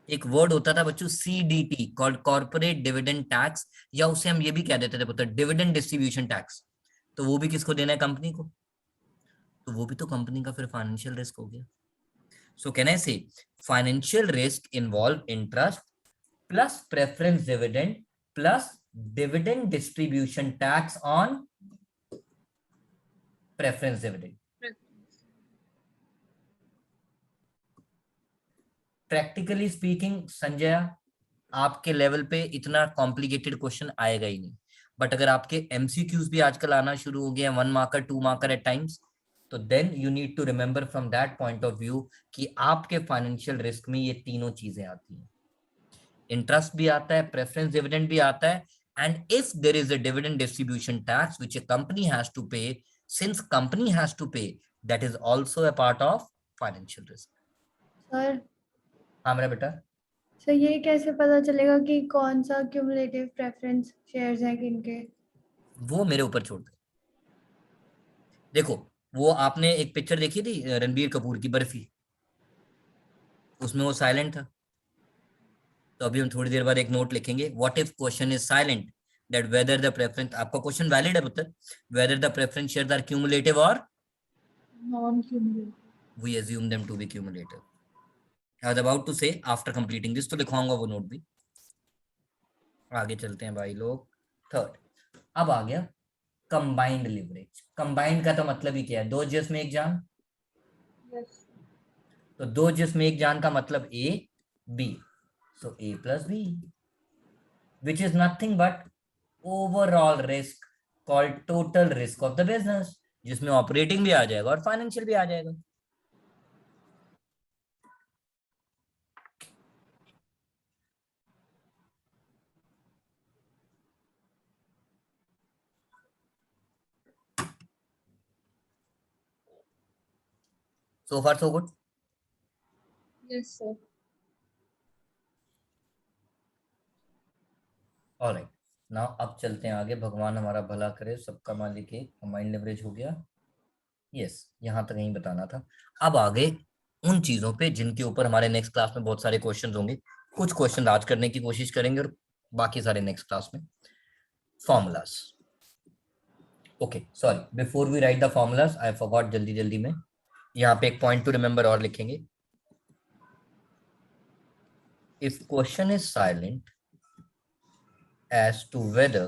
एक वर्ड होता था बच्चों CDT, called corporate dividend tax, या उसे हम ये भी कह देते थे पुत्र डिविडेंड डिस्ट्रीब्यूशन टैक्स। तो वो भी किसको देना है? कंपनी को। तो वो भी तो कंपनी का फिर फाइनेंशियल रिस्क हो गया। सो कैन आई से financial risk involve interest plus preference dividend plus dividend distribution tax on preference dividend. Practically speaking Sanjay, आपके लेवल पे इतना कॉम्प्लिकेटेड क्वेश्चन आएगा ही नहीं, बट अगर आपके MCQs भी आजकल आना शुरू हो गए हैं, 1 मार्कर 2 मार्कर एट टाइम्स, तो then you need to remember from that point of view कि आपके फाइनेंशियल रिस्क में ये तीनों चीजें आती हैं। इंटरेस्ट भी आता है, प्रेफरेंस डिविडेंड भी आता है, and if there is a dividend distribution tax which a company has to pay, since company has to pay, that is also a part of financial risk. Sir हाँ मेरा बेटा। सर ये कैसे पता चलेगा कि कौन सा क्यूमुलेटिव प्रेफरेंस शेयर्स हैं किनके? वो मेरे ऊपर छोड़ दे। देखो, वो आपने एक पिक्चर देखी थी रणबीर कपूर की, बर्फी, उसमें वो साइलेंट था। तो अभी हम थोड़ी देर बाद एक नोट लिखेंगे, what if question is silent, that whether the preference, आपका क्वेश्चन वैलिड है पुत्र, whether the preference shares are cumulative और non cumulative. we assume them to be cumulative. I was about to say after completing this, तो लिखवाऊंगा वो नोट भी। आगे चलते हैं भाई लोग। थर्ड, अब आ गया कंबाइंड लिवरेज। कंबाइंड का तो मतलब ही क्या है, दो जिसमें एक जान। यस। तो दो जिसमें एक जान का मतलब A B, so A plus B, which is nothing but overall risk called total risk of the business, जिसमें ऑपरेटिंग भी आ जाएगा और फाइनेंशियल भी आ जाएगा। So far so good. Yes sir. Alright, now अब चलते हैं आगे, भगवान हमारा भला करे, सबका मालिक एक, कंबाइंड लिवरेज हो गया। यस, यहाँ तक नहीं बताना था। अब आगे उन चीजों पे जिनके ऊपर हमारे नेक्स्ट क्लास में बहुत सारे क्वेश्चंस होंगे। कुछ क्वेश्चन आज करने की कोशिश करेंगे और बाकी सारे नेक्स्ट क्लास में। Formulas. Okay sorry, before we write the formulas I forgot, जल्दी जल्दी में यहाँ पे एक पॉइंट टू रिमेंबर और लिखेंगे। If question is silent as to whether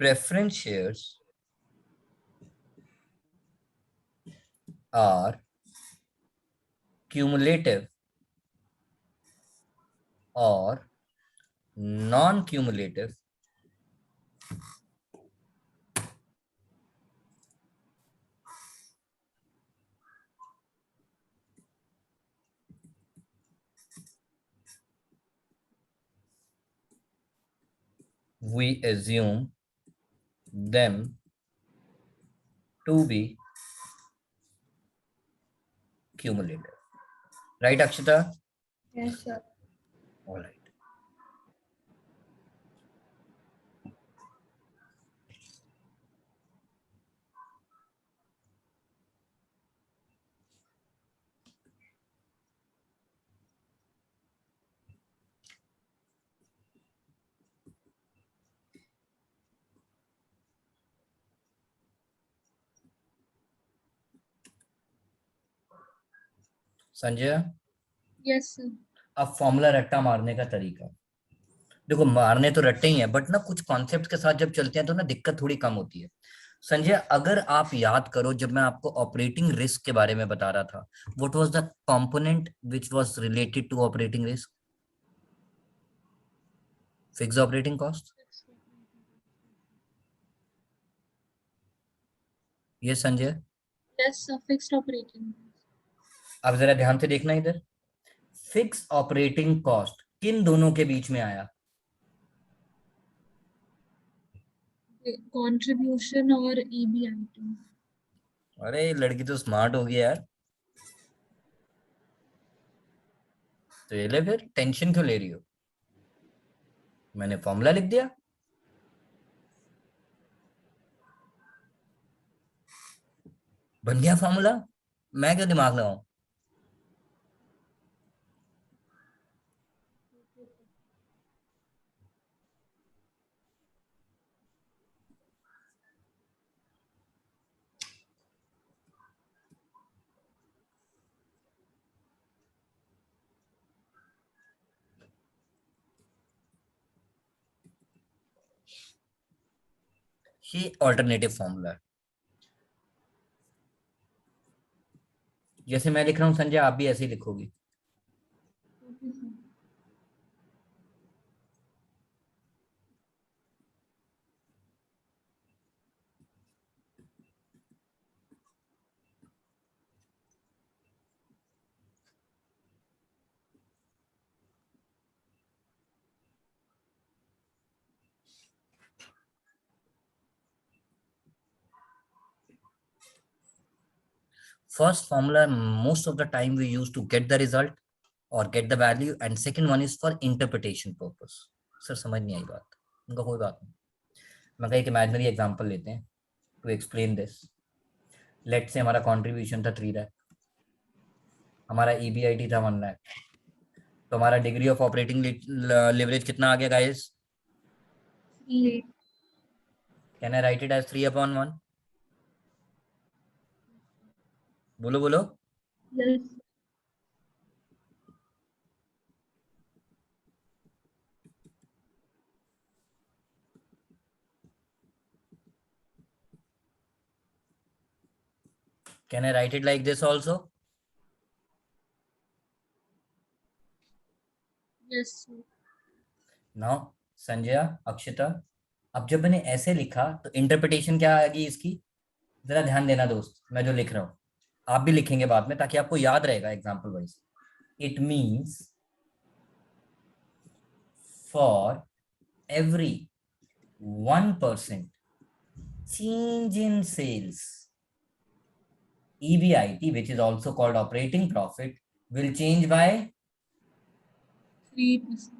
preference shares are cumulative or non-cumulative, we assume them to be cumulative. Right, Akshita? Yes sir. All right. Sanjay, yes sir. अब फॉर्मूला रट्टा मारने का तरीका। देखो, मारने तो रट्टे ही हैं, बट ना कुछ कॉन्सेप्ट के साथ जब चलते हैं तो ना दिक्कत थोड़ी कम होती है। संजय, अगर आप याद करो, जब मैं आपको ऑपरेटिंग रिस्क के बारे में बता रहा था, what was the component which was related to operating risk? Fix operating cost. ये Sanjay, yes sir, fixed operating. अब जरा ध्यान से देखना इधर। फिक्स ऑपरेटिंग कॉस्ट किन दोनों के बीच में आया? कंट्रीब्यूशन और ईबीआईटी। अरे लड़की तो स्मार्ट होगी यार। तो ये ले, फिर टेंशन क्यों ले रही हो? मैंने फॉर्मूला लिख दिया। बन गया फॉर्मूला, मैं क्यों दिमाग लगाऊं? ये ऑल्टरनेटिव फॉर्मूला है। जैसे मैं लिख रहा हूँ संजय, आप भी ऐसे ही लिखोगी। First formula most of the time we use to get the result or get the value, and second one is for interpretation purpose. Sir समझ नहीं आई बात, उनका कोई बात नहीं। मैं एक इमेजिनरी एग्जांपल लेते हैं टू एक्सप्लेन दिस। लेट से हमारा कंट्रीब्यूशन था 3 लाख, हमारा ईबीआईटी था 1 लाख, तो हमारा डिग्री ऑफ ऑपरेटिंग लिवरेज कितना आ गया guys? 3. Can I write it as 3/1? बोलो बोलो। Yes. Can I write it like this also? Yes, sir. Now, Sanjay, Akshita, अब जब मैंने ऐसे लिखा तो इंटरप्रिटेशन क्या आएगी इसकी? जरा ध्यान देना दोस्त, मैं जो लिख रहा हूँ आप भी लिखेंगे बाद में ताकि आपको याद रहेगा example wise. It means for every 1% change in sales, EBIT, which is also called operating profit, will change by 3%.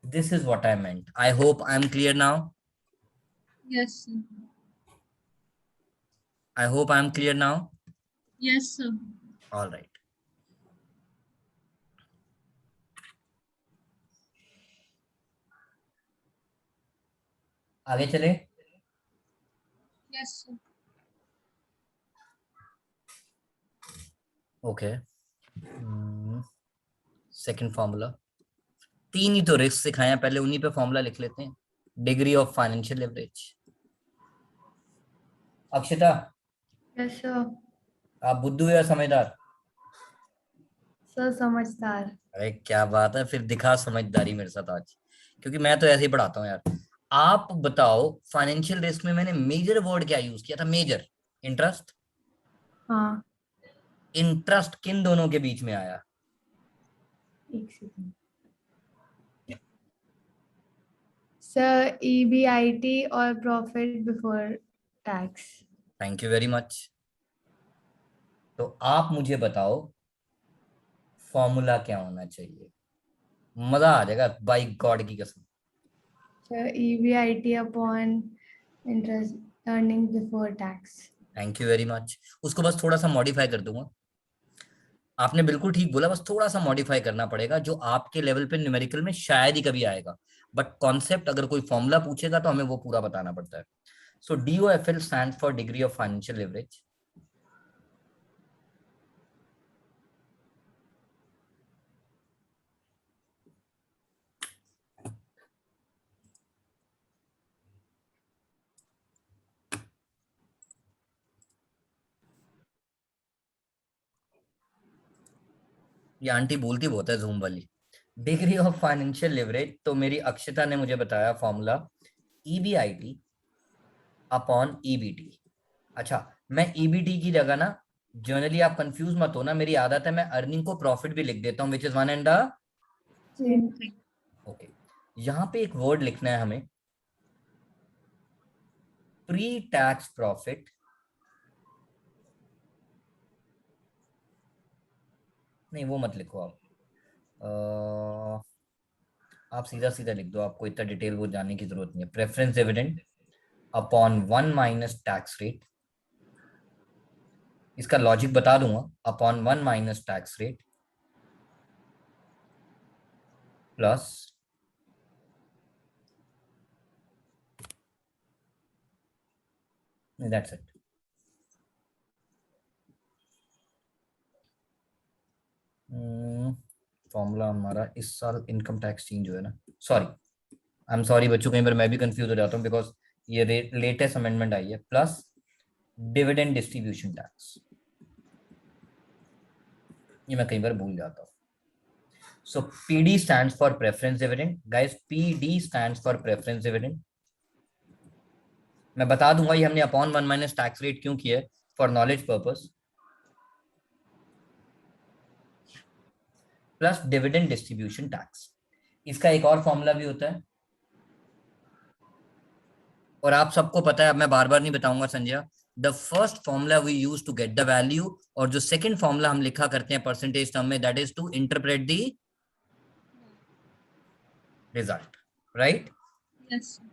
This is what I meant. I hope I'm clear now. Yes, sir. I hope I'm clear now. Yes, sir. All right. आगे चले। Yes, sir. Okay. Second formula, 3 ही तो रिस्क सिखाए हैं, पहले उन्हीं पे फॉर्मूला लिख लेते हैं। Degree of financial leverage. Akshita, yes sir. आप बुद्धू या समझदार? सर समझदार। अरे क्या बात है, फिर दिखा समझदारी मेरे साथ आज, क्योंकि मैं तो ऐसे ही पढ़ाता हूँ यार। आप बताओ फाइनेंशियल रिस्क में मैंने मेजर वर्ड क्या यूज किया था? Major, interest. हाँ। इंटरेस्ट किन दोनों के बीच में आया? एक सेकंड सर, EBIT और profit before tax. Thank you very much. तो आप मुझे बताओ फॉर्मूला क्या होना चाहिए? मजा आ जाएगा बाय गॉड की कसम। Sir EBIT upon interest earning before tax. Thank you very much. उसको बस थोड़ा सा मॉडिफाई कर दूंगा। आपने बिल्कुल ठीक बोला, बस थोड़ा सा मॉडिफाई करना पड़ेगा जो आपके लेवल पे न्यूमेरिकल में शायद ही कभी आएगा, बट कॉन्सेप्ट अगर कोई फॉर्मूला पूछेगा तो हमें वो पूरा बताना पड़ता है। सो DOFL stand for degree of financial leverage. ये आंटी बोलती बहुत है जूम वाली। डिग्री ऑफ फाइनेंशियल लिवरेज, तो मेरी अक्षिता ने मुझे बताया फॉर्मूला EBIT अपॉन EBT। अच्छा, मैं EBT की जगह ना, जनरली आप कंफ्यूज मत हो ना, मेरी आदत है मैं अर्निंग को प्रॉफिट भी लिख देता हूँ, which is one and Same thing. Okay. यहाँ पे एक वर्ड लिखना है हमें, प्री टैक्स प्रॉफिट। नहीं वो मत लिखो आप सीधा सीधा लिख दो, आपको इतना डिटेल वो जानने की जरूरत नहीं है। Preference dividend upon 1 minus tax rate, इसका लॉजिक बता दूंगा, upon 1 minus tax rate plus that's it. Formula हमारा इस साल इनकम टैक्स चेंज हुआ है ना, सॉरी आई एम सॉरी बच्चों, कई बार मैं भी कंफ्यूज हो जाता हूँ बिकॉज ये लेटेस्ट अमेंडमेंट आई है, प्लस डिविडेंड डिस्ट्रीब्यूशन टैक्स, ये मैं कई बार भूल जाता हूँ। सो PD stands for preference dividend guys, PD stands for preference dividend। मैं बता दूंगा ये हमने अपॉन 1 माइनस टैक्स रेट क्यों किया है, for knowledge purpose, plus dividend distribution tax. इसका एक और फॉर्मूला भी होता है, और आप सबको पता है, अब मैं बार बार नहीं बताऊंगा Sanjay, the first formula we use to get the value, और जो सेकंड फॉर्मूला हम लिखा करते हैं परसेंटेज टर्म में, that is to interpret the result, right? Yes sir.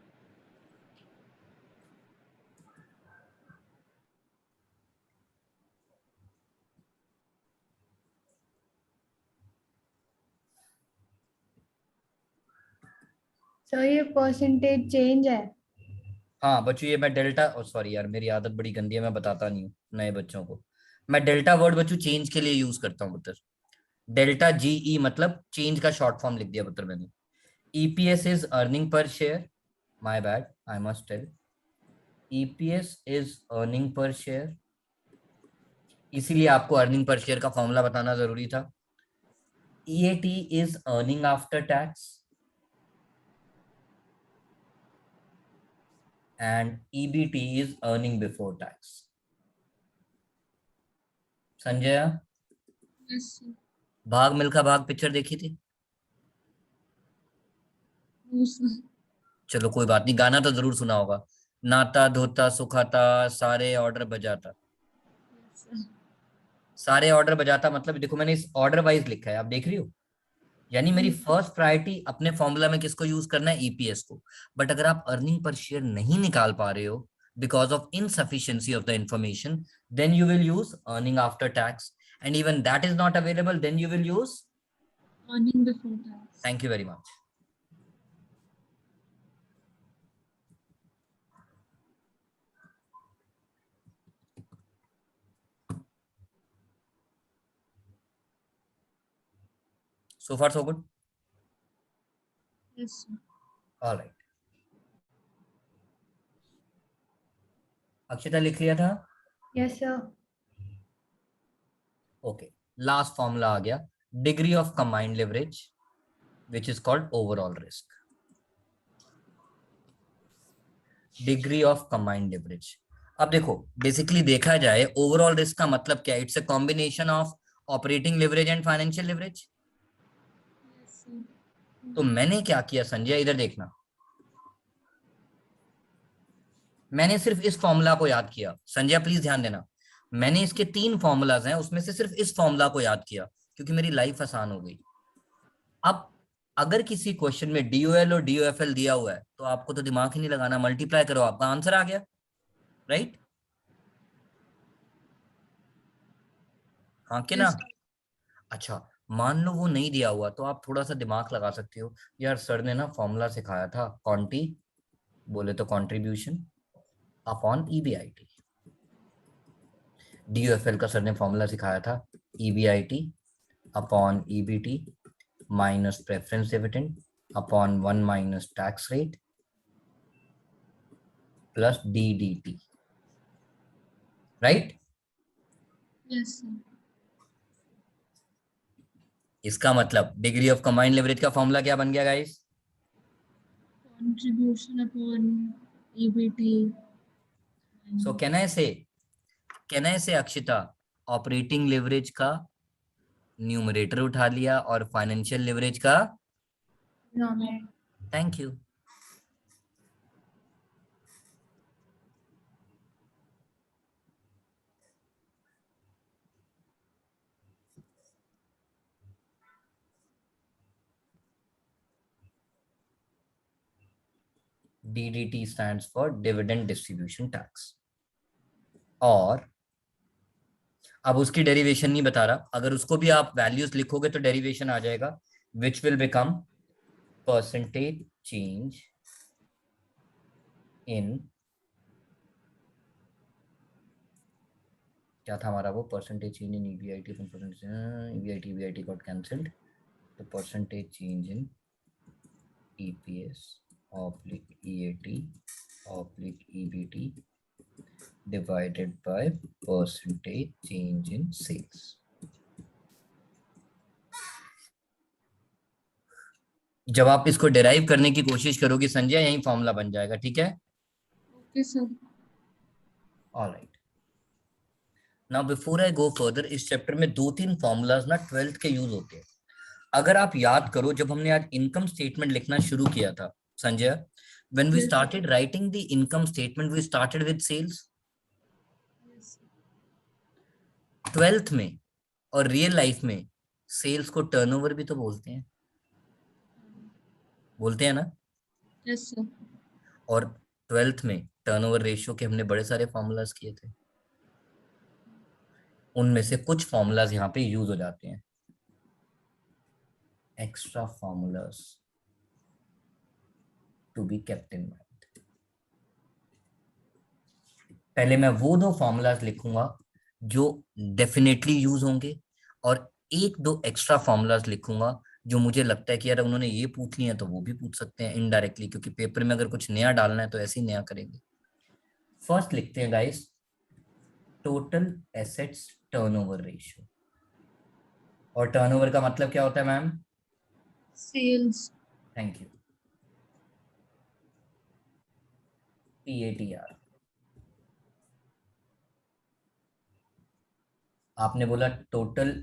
So ये परसेंटेज चेंज है। हाँ बच्चों, ये मैं डेल्टा, सॉरी यार मेरी आदत बड़ी गंदी है, मैं बताता नहीं हूँ नए बच्चों को। मैं डेल्टा वर्ड बच्चों चेंज के लिए यूज करता हूँ पुत्र। डेल्टा जीई मतलब चेंज का शॉर्ट फॉर्म लिख दिया पुत्र मैंने। EPS is earning per share, my bad, I must tell. EPS is earning per share, इसीलिए आपको अर्निंग पर शेयर का फॉर्मूला बताना जरूरी था। EAT is earning after tax, and EBT is earning before tax. Sanjay, yes sir. Bhaag Milkha Bhaag picture देखी थी? No sir. चलो कोई बात नहीं, गाना तो जरूर सुना होगा। नाता धोता सुखाता सारे ऑर्डर बजाता। Yes sir. सारे ऑर्डर बजाता मतलब देखो मैंने इस ऑर्डर वाइज लिखा है, आप देख रही हो। यानी मेरी फर्स्ट प्रायोरिटी अपने फॉर्मूला में किसको यूज करना है? ईपीएस को। बट अगर आप अर्निंग पर शेयर नहीं निकाल पा रहे हो because of insufficiency of the information, then you will use earning after tax, and even that is not available, then you will use earning before tax. Thank you very much. So far so good? Yes sir. All right. Akshita लिख लिया था? Yes sir. Okay, last formula आ गया, degree of combined leverage which is called overall risk. Degree of combined leverage, अब देखो बेसिकली देखा जाए ओवरऑल रिस्क का मतलब क्या है? It's a combination of operating leverage and financial leverage. Yes sir. तो मैंने क्या किया संजय, इधर देखना, मैंने सिर्फ इस फॉर्मूला को याद किया। संजय प्लीज ध्यान देना, मैंने इसके 3 फॉर्मूलाज हैं, उसमें से सिर्फ इस फॉर्मूला को याद किया क्योंकि मेरी लाइफ आसान हो गई। अब अगर किसी क्वेश्चन में डीओएल और डीओएफएल दिया हुआ है तो आपको तो दिमाग ही नहीं लगाना, मल्टीप्लाई करो, आपका आंसर आ गया, राइट? हाँ कि ना? यस। अच्छा, मान लो वो नहीं दिया हुआ तो आप थोड़ा सा दिमाग लगा सकते हो, यार सर ने ना फॉर्मूला सिखाया था क्वांटी, बोले तो कंट्रीब्यूशन अपॉन ईबीआईटी। डीओएफएल का सर ने फॉर्मूला सिखाया था EBIT upon EBT minus preference dividend upon 1 minus tax rate plus DDT, right? Yes sir. इसका मतलब डिग्री ऑफ कंबाइंड लिवरेज का फॉर्मूला क्या बन गया guys? Contribution upon EBT. So can I से अक्षिता, ऑपरेटिंग लिवरेज का न्यूमरेटर उठा लिया और फाइनेंशियल लिवरेज का, denominator. Thank you. DDT stands for dividend distribution tax। और अब उसकी डेरिवेशन नहीं बता रहा, अगर उसको भी आप वैल्यूज लिखोगे तो डेरिवेशन आ जाएगा, which will become percentage change in, क्या था हमारा वो, percentage change in EBIT, EBIT EBIT got cancelled, तो percentage change in EPS oblique EAT oblique EBT divided by percentage change in sales। जब आप इसको डेराइव करने की कोशिश करोगे संजय, यही फॉर्मूला बन जाएगा, ठीक है? Okay sir. Alright, now before I go further, इस चैप्टर में 2-3 फॉर्मूलाज ना 12th के यूज होते हैं। अगर आप याद करो, जब हमने आज इनकम स्टेटमेंट लिखना शुरू किया था Sanjay, When we Yes. started writing the income statement, we started with sales. Yes. 12th में और रियल लाइफ में सेल्स को टर्नओवर भी तो बोलते हैं ना। Yes, sir. और 12th में टर्नओवर रेशियो के हमने बड़े सारे फॉर्मूलाज किए थे, उनमें से कुछ फॉर्मूलाज यहाँ पे यूज हो जाते हैं, extra formulas to be kept in mind. पहले मैं वो 2 फॉर्मूलाज लिखूंगा जो डेफिनेटली यूज होंगे, और 1-2 एक्स्ट्रा फॉर्मूलाज लिखूंगा जो मुझे लगता है कि यार उन्होंने ये पूछ लिया तो वो भी पूछ सकते हैं इनडायरेक्टली, क्योंकि पेपर में अगर कुछ नया डालना है तो ऐसे ही नया करेंगे। फर्स्ट लिखते हैं guys, total assets turnover ratio. और टर्नओवर का मतलब क्या होता है ma'am? Sales. Thank you, PATR। आपने बोला टोटल,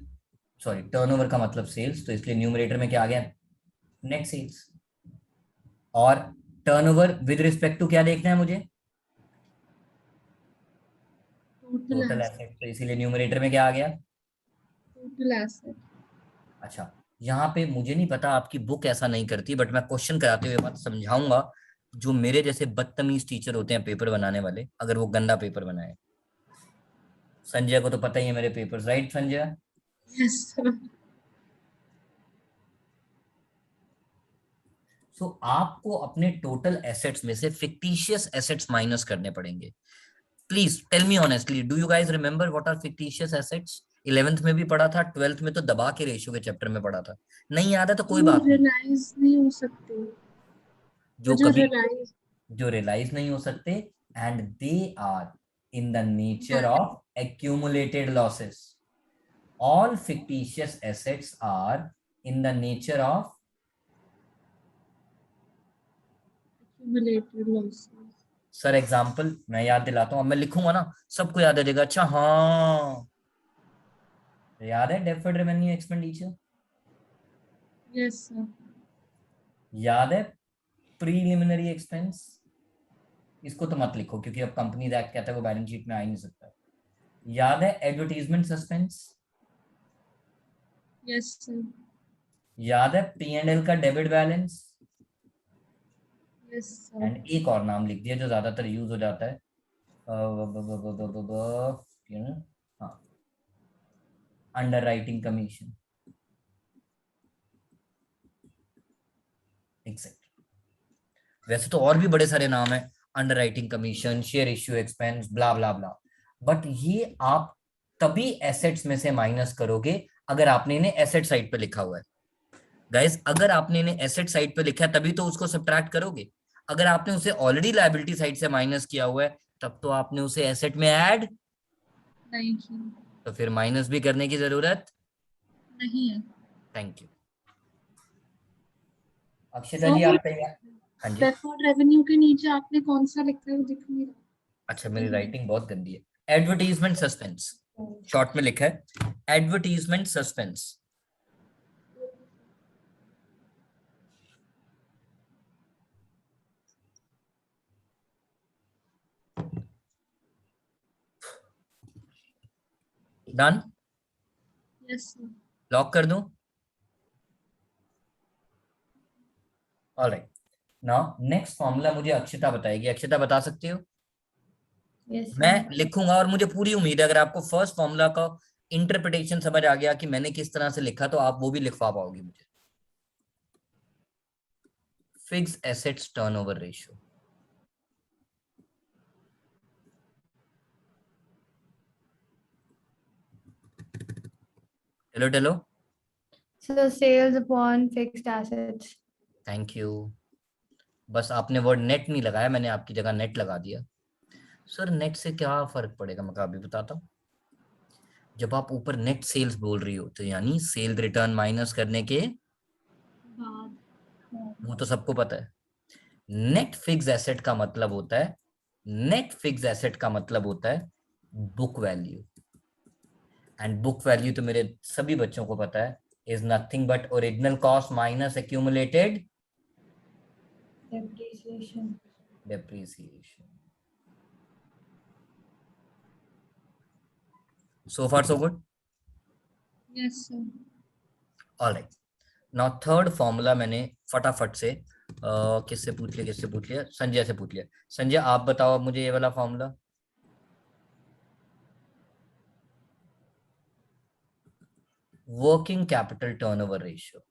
सॉरी टर्नओवर का मतलब सेल्स, तो इसलिए न्यूमरेटर में क्या आ गया? Net sales. और टर्नओवर विद रिस्पेक्ट टू क्या देखना है मुझे? Total total asset. एसेट, तो इसीलिए न्यूमरेटर में क्या आ गया? Total asset. अच्छा, यहाँ पे मुझे नहीं पता आपकी बुक ऐसा नहीं करती, बट मैं क्वेश्चन कराते हुए बात समझाऊंगा। जो मेरे जैसे बदतमीज टीचर होते हैं पेपर बनाने वाले, अगर वो गंदा पेपर बनाए, संजय को तो पता ही है मेरे papers, right Sanjay? Yes, sir. सो आपको अपने टोटल एसेट्स में से फिक्टिशियस एसेट्स माइनस करने पड़ेंगे। Please tell me honestly, do you guys remember what are fictitious assets? 11th में भी पढ़ा था, 12th में तो दबा के रेशियो के चैप्टर में पढ़ा था। नहीं याद है तो कोई वो बात नहीं। रियलाइज नहीं हो सकते, जो जो कभी रियलाइज जो रियलाइज नहीं हो सकते, and they are in the nature of accumulated losses. All fictitious assets are in the nature of, accumulated losses. Sir example मैं याद दिलाता हूँ, अब मैं लिखूंगा ना सबको याद आ जाएगा। अच्छा हाँ, याद है deferred revenue expenditure, Yes, sir. याद है प्रीलिमिनरी एक्सपेंस। इसको तो मत लिखो क्योंकि अब कंपनी एक्ट कहता है वो बैलेंस शीट में आ ही नहीं सकता। याद है एडवर्टीजमेंट सस्पेंस? Yes, sir. याद है P&L का debit balance? Yes, sir. And एक और नाम लिख दिया जो ज्यादातर यूज हो जाता है, हाँ, अंडर राइटिंग कमीशन। एग्जैक्ट। वैसे तो और भी बड़े सारे नाम है, under writing commission, share issue expense, blah blah blah, but ये आप तभी एसेट्स में से माइनस करोगे अगर आपने इन्हें एसेट साइड पे लिखा हुआ है। गाइस अगर आपने इन्हें एसेट साइड पे लिखा है तभी तो उसको सब्ट्रैक्ट करोगे। अगर आपने उसे ऑलरेडी लायबिलिटी साइड से माइनस किया हुआ है तब तो आपने उसे एसेट में ऐड, नहीं की, तो फिर माइनस भी करने की जरूरत नहीं है। Thank you. अक्षता So जी ये आप तैयार? हाँ जी। डेफर्ड रेवेन्यू के नीचे आपने कौन सा लिखा है वो दिख नहीं रहा। अच्छा मेरी राइटिंग बहुत गंदी है। एडवर्टीजमेंट सस्पेंस, शॉर्ट में लिखा है advertisement suspense. Done? Yes, sir. Lock कर दूं? ऑलराइट, नाउ नेक्स्ट फॉर्मूला मुझे अक्षता बताएगी। अक्षता बता सकती हो? Yes, sir. मैं लिखूंगा और मुझे पूरी उम्मीद है अगर आपको फर्स्ट फॉर्मूला का इंटरप्रिटेशन समझ आ गया कि मैंने किस तरह से लिखा तो आप वो भी लिखवा पाओगे मुझे। Fix assets turnover ratio. Hello टेलो। So sales upon fixed assets. Thank you. बस आपने वर्ड नेट नहीं लगाया, मैंने आपकी जगह नेट लगा दिया। सर नेट से क्या फर्क पड़ेगा, मैं अभी बताता हूँ। जब आप ऊपर नेट सेल्स बोल रही हो तो यानी सेल रिटर्न माइनस करने के बाद वो तो सबको पता है। नेट फिक्स एसेट का मतलब होता है, नेट फिक्स एसेट का मतलब होता है book value, and book value तो मेरे सभी बच्चों को पता है is nothing but original cost minus accumulated depreciation. Depreciation. So far so good. Yes, sir. Alright, now third formula मैंने फटाफट से किससे पूछ लिया, संजय से पूछ लिया। संजय आप बताओ अब मुझे ये वाला formula. Working capital turnover ratio.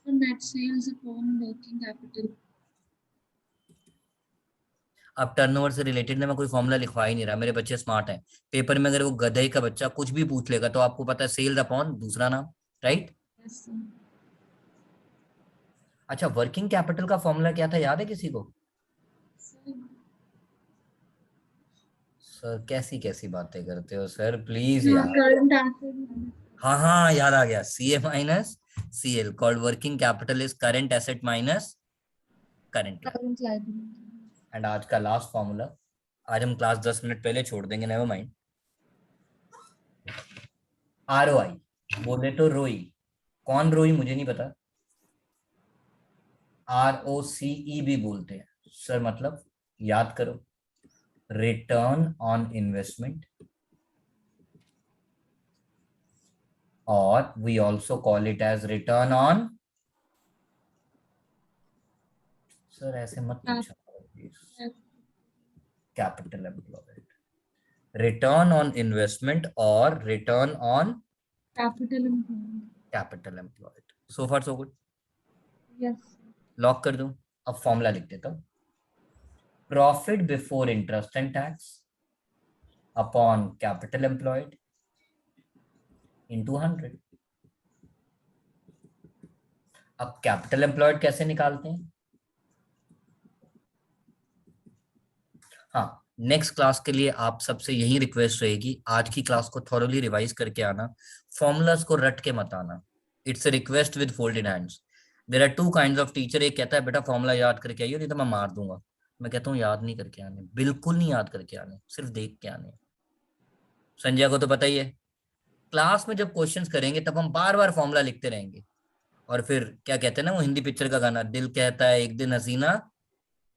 So net sales upon working capital. अब टर्नओवर से रिलेटेड ना मैं कोई फॉर्मूला लिखवा ही नहीं रहा, मेरे बच्चे स्मार्ट हैं। पेपर में अगर वो गधे का बच्चा कुछ भी पूछ लेगा तो आपको पता है सेल्स अपॉन दूसरा नाम, राइट? Yes, sir. अच्छा, वर्किंग कैपिटल का फॉर्मूला क्या था, याद है किसी को? So, सर कैसी कैसी बातें करते हो सर, प्लीज yeah, यार। current asset. हाँ हाँ याद आ गया, C A minus C L, called working capital is current asset minus current liability. Current liability. And आज का लास्ट फॉर्मूला, आज हम क्लास 10 मिनट पहले छोड़ देंगे, नेवर माइंड। आरओआई बोले तो रोई, कौन रोई मुझे नहीं पता, ROCE भी बोलते हैं सर, मतलब याद करो, रिटर्न ऑन इन्वेस्टमेंट, और we also call it as return on, sir ऐसे मत पूछा, capital employed, return on investment और return on Capital employed. Capital employed. So far so good, Yes. Lock कर दूं? अब फॉर्मूला लिख देता हूं, profit before interest and tax upon capital employed into 100। अब कैपिटल एम्प्लॉयड कैसे निकालते हैं? हाँ, नेक्स्ट क्लास के लिए आप सबसे यही रिक्वेस्ट रहेगी, आज की क्लास को थॉरोली रिवाइज करके आना, फॉर्मूलाज को रट के मत आना। It's a request with folded hands. There are two kinds of teacher, एक कहता है बेटा फॉर्मूला याद करके आइए नहीं तो मैं मार दूंगा। मैं कहता हूँ याद नहीं करके आने, बिल्कुल नहीं याद करके आने, सिर्फ देख के आने। संजय को तो पता ही है, क्लास में जब क्वेश्चंस करेंगे तब हम बार बार फॉर्मूला लिखते रहेंगे, और फिर क्या कहते हैं ना वो हिंदी पिक्चर का गाना, दिल कहता है एक दिन हसीना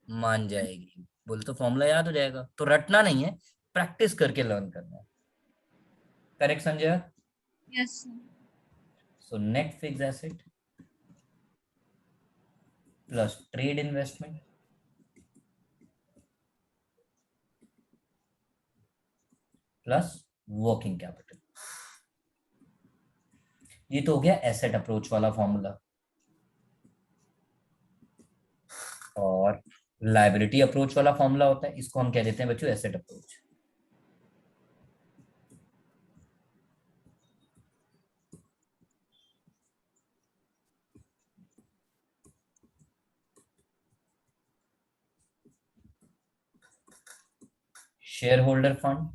मान जाएगी, बोले तो फॉर्मूला याद हो जाएगा। तो रटना नहीं है, प्रैक्टिस करके लर्न करना है। Correct Sanjay? Yes, sir. So net fix asset plus trade investment plus working capital, ये तो हो गया एसेट अप्रोच वाला फॉर्मूला। और लायबिलिटी अप्रोच वाला फॉर्मूला होता है, इसको हम कह देते हैं बच्चों asset approach. Share holder fund,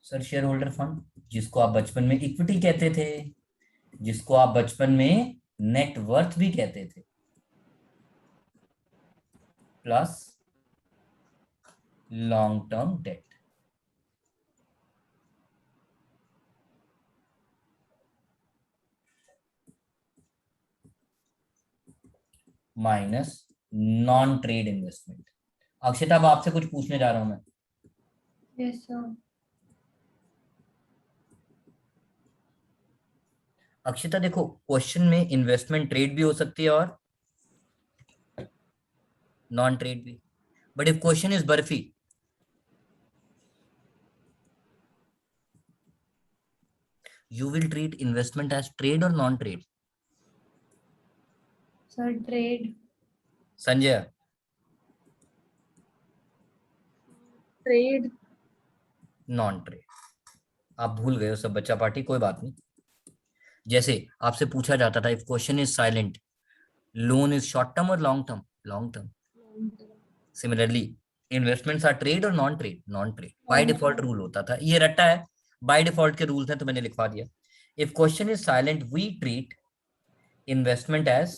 sir share holder fund जिसको आप बचपन में इक्विटी कहते थे, जिसको आप बचपन में नेट वर्थ भी कहते थे, plus long term debt minus non trade investment. Akshita, अब आपसे कुछ पूछने जा रहा हूं मैं। Yes, sir. अक्षिता देखो, क्वेश्चन में इन्वेस्टमेंट ट्रेड भी हो सकती है और नॉन ट्रेड भी, but if question is barfi, you will treat investment as trade or non trade? Sir, trade. Sanjay? Trade. Non trade. आप भूल गए हो सब बच्चा पार्टी, कोई बात नहीं। जैसे आपसे पूछा जाता था, if question is silent, loan is short term और long term? Long term. Similarly investments are trade और non trade? Non trade. By default rule होता था, ये रट्टा है, बाय डिफॉल्ट के रूल्स हैं तो मैंने लिखवा दिया। If question is silent we treat investment as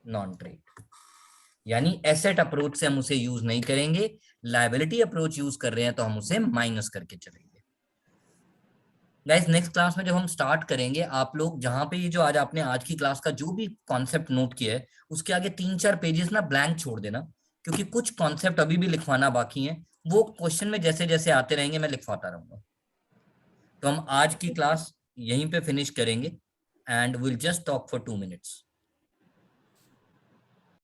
non trade, यानी एसेट अप्रोच से हम उसे यूज नहीं करेंगे, लायबिलिटी अप्रोच यूज कर रहे हैं तो हम उसे माइनस करके चलेंगे। गाइस नेक्स्ट क्लास में जब हम स्टार्ट करेंगे, आप लोग जहां पे ये जो आज की क्लास का जो भी कॉन्सेप्ट नोट किया है उसके आगे 3-4 पेजेस ना ब्लैंक छोड़ देना, क्योंकि कुछ कॉन्सेप्ट अभी भी लिखवाना बाकी है। वो क्वेश्चन में जैसे जैसे आते रहेंगे मैं लिखवाता रहूंगा। तो हम आज की क्लास यहीं पे फिनिश करेंगे and will just talk for 2 minutes.